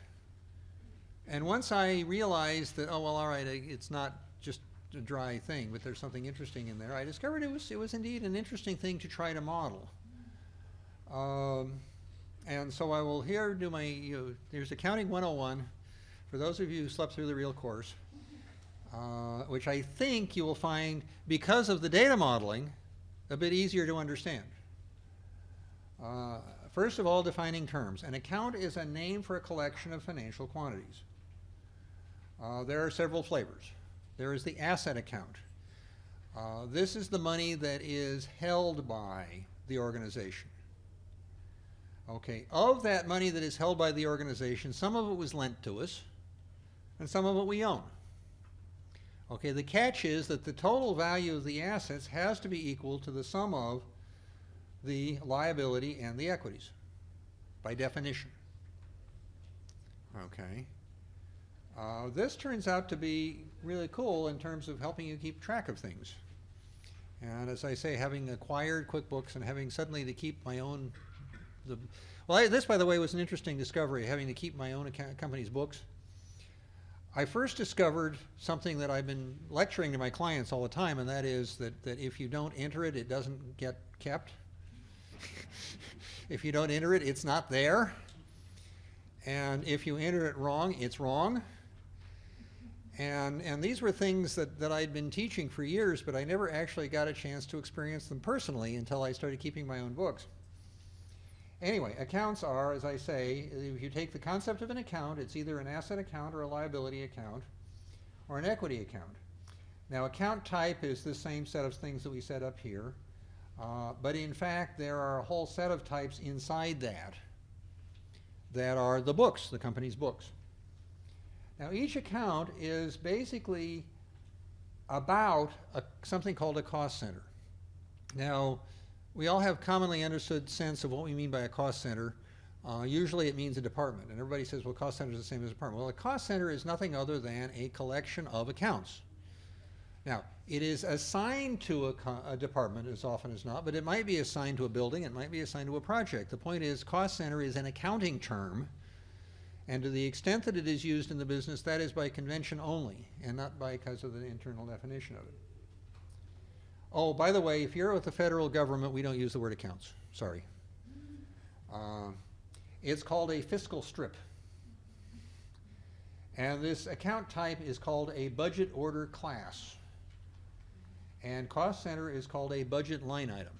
and once I realized that, oh, well, all right, it's not just a dry thing, but there's something interesting in there, I discovered it was indeed an interesting thing to try to model. And so I will here do my, there's Accounting 101, for those of you who slept through the real course, which I think you will find, because of the data modeling, a bit easier to understand. First of all, defining terms. An account is a name for a collection of financial quantities. There are several flavors. There is the asset account. This is the money that is held by the organization. Okay, of that money that is held by the organization, some of it was lent to us, and some of it we own. Okay, the catch is that the total value of the assets has to be equal to the sum of the liability and the equities, by definition. Okay. This turns out to be really cool in terms of helping you keep track of things. And as I say, having acquired QuickBooks and having suddenly to keep my own, this, by the way, was an interesting discovery, having to keep my own company's books. I first discovered something that I've been lecturing to my clients all the time, and that is that if you don't enter it, it doesn't get kept. If you don't enter it, it's not there. And if you enter it wrong, it's wrong. And these were things that I'd been teaching for years, but I never actually got a chance to experience them personally until I started keeping my own books. Anyway, accounts are, as I say, if you take the concept of an account, it's either an asset account or a liability account or an equity account. Now, account type is the same set of things that we set up here, but in fact, there are a whole set of types inside that are the books, the company's books. Now, each account is basically about something called a cost center. Now, we all have commonly understood sense of what we mean by a cost center. Usually it means a department, and everybody says, well, cost center is the same as a department. Well, a cost center is nothing other than a collection of accounts. Now, it is assigned to a department as often as not, but it might be assigned to a building, it might be assigned to a project. The point is, cost center is an accounting term, and to the extent that it is used in the business, that is by convention only, and not because of the internal definition of it. Oh, by the way, if you're with the federal government, we don't use the word accounts. Sorry. It's called a fiscal strip. And this account type is called a budget order class. And cost center is called a budget line item.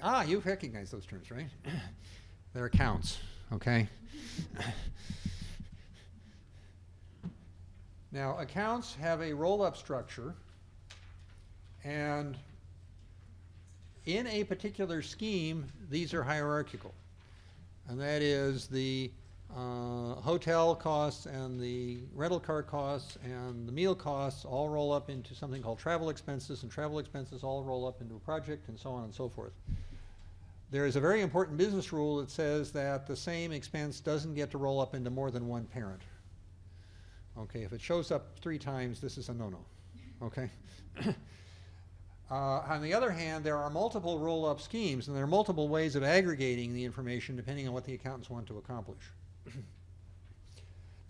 Ah, you've recognized those terms, right? They're accounts, okay? Now, accounts have a roll-up structure, and in a particular scheme, these are hierarchical. And that is the hotel costs and the rental car costs and the meal costs all roll up into something called travel expenses, and travel expenses all roll up into a project, and so on and so forth. There is a very important business rule that says that the same expense doesn't get to roll up into more than one parent. Okay, if it shows up 3 times, this is a no-no, okay? On the other hand, there are multiple roll-up schemes, and there are multiple ways of aggregating the information depending on what the accountants want to accomplish.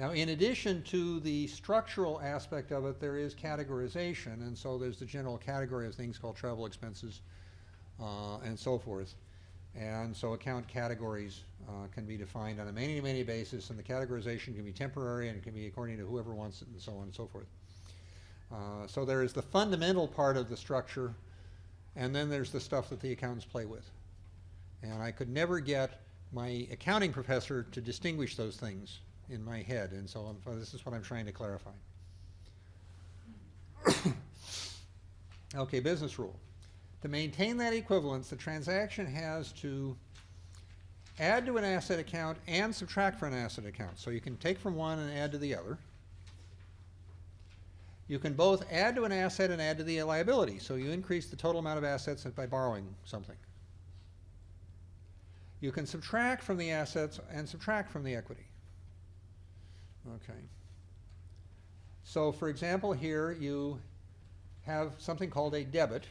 Now, in addition to the structural aspect of it, there is categorization, and so there's the general category of things called travel expenses and so forth. And so account categories can be defined on a many-to-many basis, and the categorization can be temporary, and it can be according to whoever wants it, and so on and so forth. So there is the fundamental part of the structure, and then there's the stuff that the accountants play with. And I could never get my accounting professor to distinguish those things in my head, and so this is what I'm trying to clarify. Okay, business rule. To maintain that equivalence, the transaction has to add to an asset account and subtract from an asset account. So you can take from one and add to the other. You can both add to an asset and add to the liability. So you increase the total amount of assets by borrowing something. You can subtract from the assets and subtract from the equity. Okay. So for example, here you have something called a debit,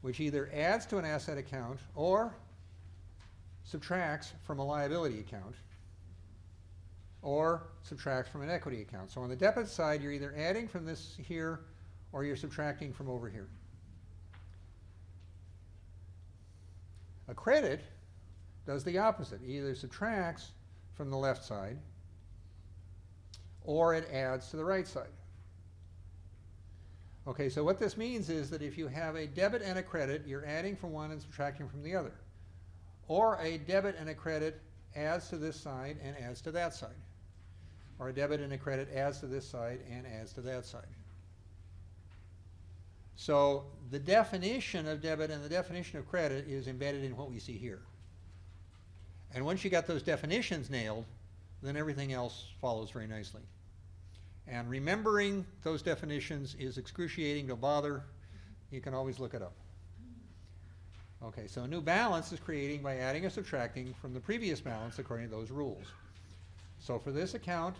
which either adds to an asset account or subtracts from a liability account, or subtracts from an equity account. So on the debit side, you're either adding from this here or you're subtracting from over here. A credit does the opposite. It either subtracts from the left side or it adds to the right side. Okay, so what this means is that if you have a debit and a credit, you're adding from one and subtracting from the other. Or a debit and a credit adds to this side and adds to that side. Or a debit and a credit adds to this side and adds to that side. So the definition of debit and the definition of credit is embedded in what we see here. And once you got those definitions nailed, then everything else follows very nicely. And remembering those definitions is excruciating. Don't bother. You can always look it up. Okay, so a new balance is creating by adding or subtracting from the previous balance according to those rules. So for this account,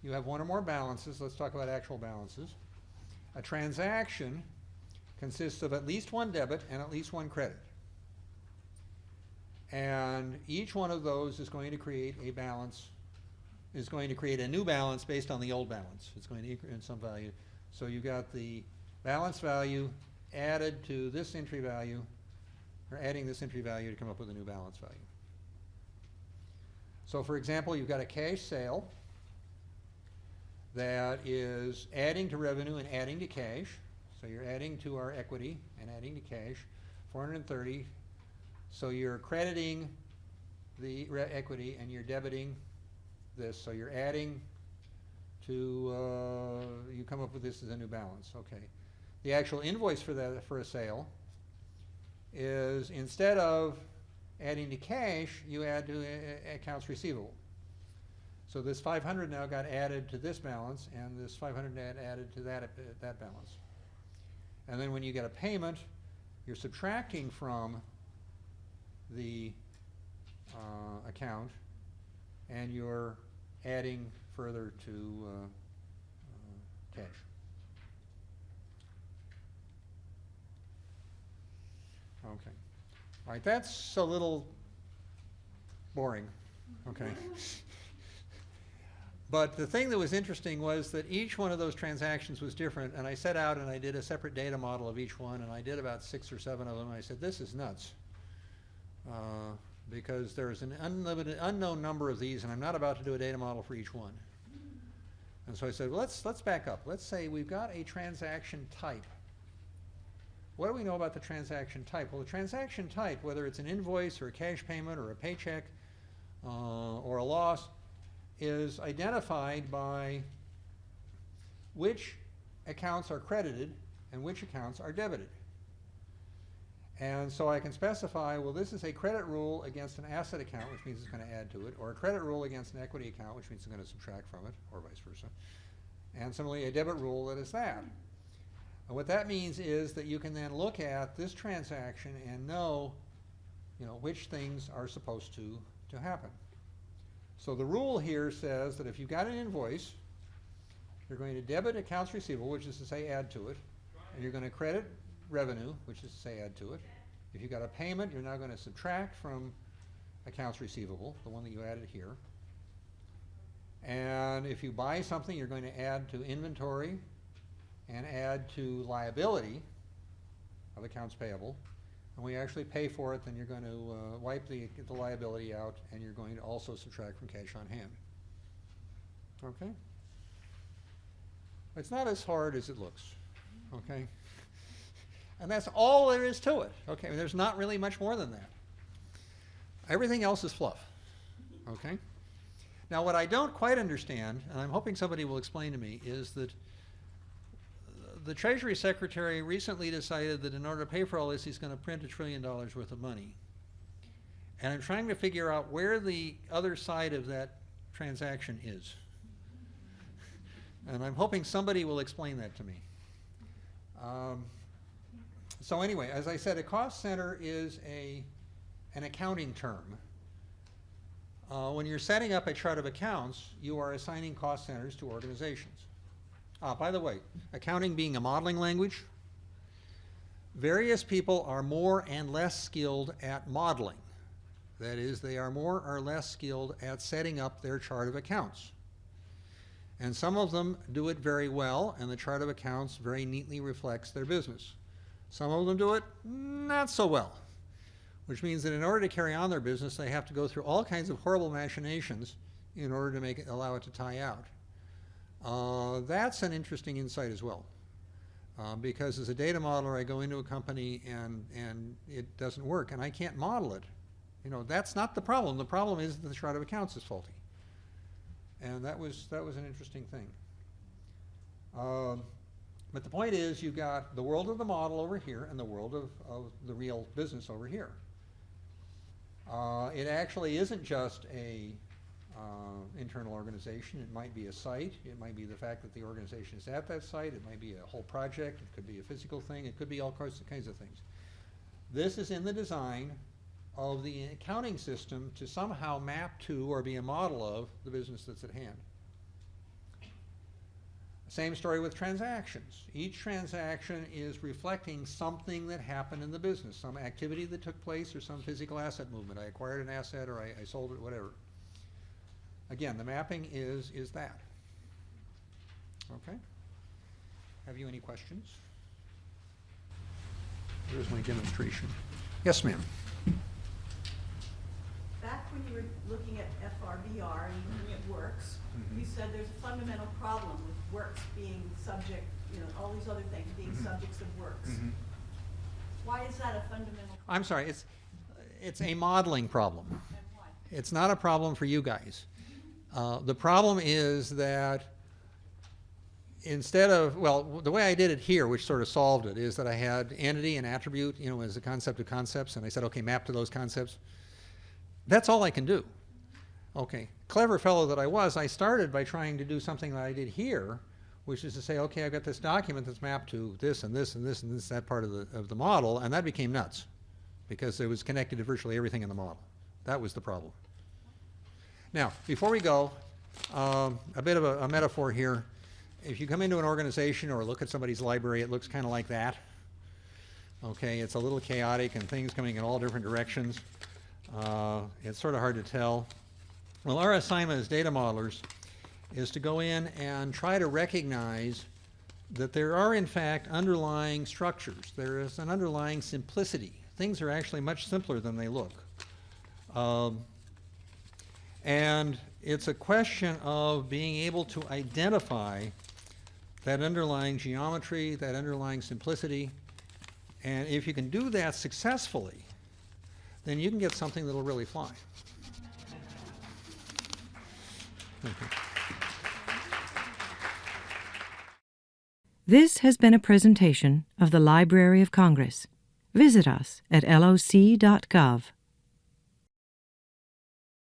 you have one or more balances. Let's talk about actual balances. A transaction consists of at least one debit and at least one credit. And each one of those is going to create a balance, is going to create a new balance based on the old balance. It's going to increment some value. So you've got the balance value added to this entry value, or adding this entry value to come up with a new balance value. So for example, you've got a cash sale that is adding to revenue and adding to cash. So you're adding to our equity and adding to cash, 430. So you're crediting the equity and you're debiting this. So you're adding to, you come up with this as a new balance. Okay. The actual invoice for that, for a sale, is instead of adding to cash, you add to accounts receivable. So this 500 now got added to this balance, and this 500 added to that balance. And then when you get a payment, you're subtracting from the account, and you're adding further to cash. Okay. All right, that's a little boring. Okay. But the thing that was interesting was that each one of those transactions was different, and I set out and I did a separate data model of each one, and I did about 6 or 7 of them, and I said, this is nuts. Because there's an unknown number of these, and I'm not about to do a data model for each one. And so I said, well, let's back up. Let's say we've got a transaction type. What do we know about the transaction type? Well, the transaction type, whether it's an invoice or a cash payment or a paycheck or a loss, is identified by which accounts are credited and which accounts are debited. And so I can specify, well, this is a credit rule against an asset account, which means it's going to add to it, or a credit rule against an equity account, which means it's going to subtract from it, or vice versa. And similarly, a debit rule that is that. And what that means is that you can then look at this transaction and know, which things are supposed to happen. So the rule here says that if you've got an invoice, you're going to debit accounts receivable, which is to say add to it, and you're going to credit revenue, which is to say add to it. If you've got a payment, you're now going to subtract from accounts receivable, the one that you added here. And if you buy something, you're going to add to inventory and add to liability of accounts payable. And when you actually pay for it, then you're going to wipe the liability out, and you're going to also subtract from cash on hand. Okay? It's not as hard as it looks. Okay? And that's all there is to it. Okay? I mean, there's not really much more than that. Everything else is fluff. Okay? Now, what I don't quite understand, and I'm hoping somebody will explain to me, is that the Treasury Secretary recently decided that in order to pay for all this, he's going to print $1 trillion worth of money. And I'm trying to figure out where the other side of that transaction is. And I'm hoping somebody will explain that to me. So anyway, as I said, a cost center is an accounting term. When you're setting up a chart of accounts, you are assigning cost centers to organizations. By the way, accounting being a modeling language, various people are more and less skilled at modeling. That is, they are more or less skilled at setting up their chart of accounts. And some of them do it very well, and the chart of accounts very neatly reflects their business. Some of them do it not so well, which means that in order to carry on their business, they have to go through all kinds of horrible machinations in order to allow it to tie out. That's an interesting insight as well, because as a data modeler, I go into a company and it doesn't work, and I can't model it. That's not the problem. The problem is that the chart of accounts is faulty, and that was an interesting thing. But the point is, you've got the world of the model over here and the world of the real business over here. It actually isn't just a internal organization. It might be a site. It might be the fact that the organization is at that site. It might be a whole project. It could be a physical thing. It could be all kinds of things. This is in the design of the accounting system to somehow map to or be a model of the business that's at hand. Same story with transactions. Each transaction is reflecting something that happened in the business, some activity that took place or some physical asset movement. I acquired an asset or I sold it, whatever. Again, the mapping is that. Okay? Have you any questions? Here's my demonstration. Yes, ma'am. Back when you were looking at FRBR and looking at works, you said there's a fundamental problem with works being subject, all these other things being subjects of works. Why is that a fundamental problem? I'm sorry, it's a modeling problem. And why? It's not a problem for you guys. The problem is that instead of, well, the way I did it here, which sort of solved it, is that I had entity and attribute, as a concept of concepts, and I said, okay, map to those concepts. That's all I can do. Okay, clever fellow that I was, I started by trying to do something that I did here, which is to say, okay, I've got this document that's mapped to this and this and this and this, that part of the model, and that became nuts because it was connected to virtually everything in the model. That was the problem. Now, before we go, a bit of a metaphor here. If you come into an organization or look at somebody's library, it looks kind of like that. Okay, it's a little chaotic and things coming in all different directions. It's sort of hard to tell. Well, our assignment as data modelers is to go in and try to recognize that there are, in fact, underlying structures. There is an underlying simplicity. Things are actually much simpler than they look. And it's a question of being able to identify that underlying geometry, that underlying simplicity. And if you can do that successfully, then you can get something that'll really fly. This has been a presentation of the Library of Congress. Visit us at loc.gov.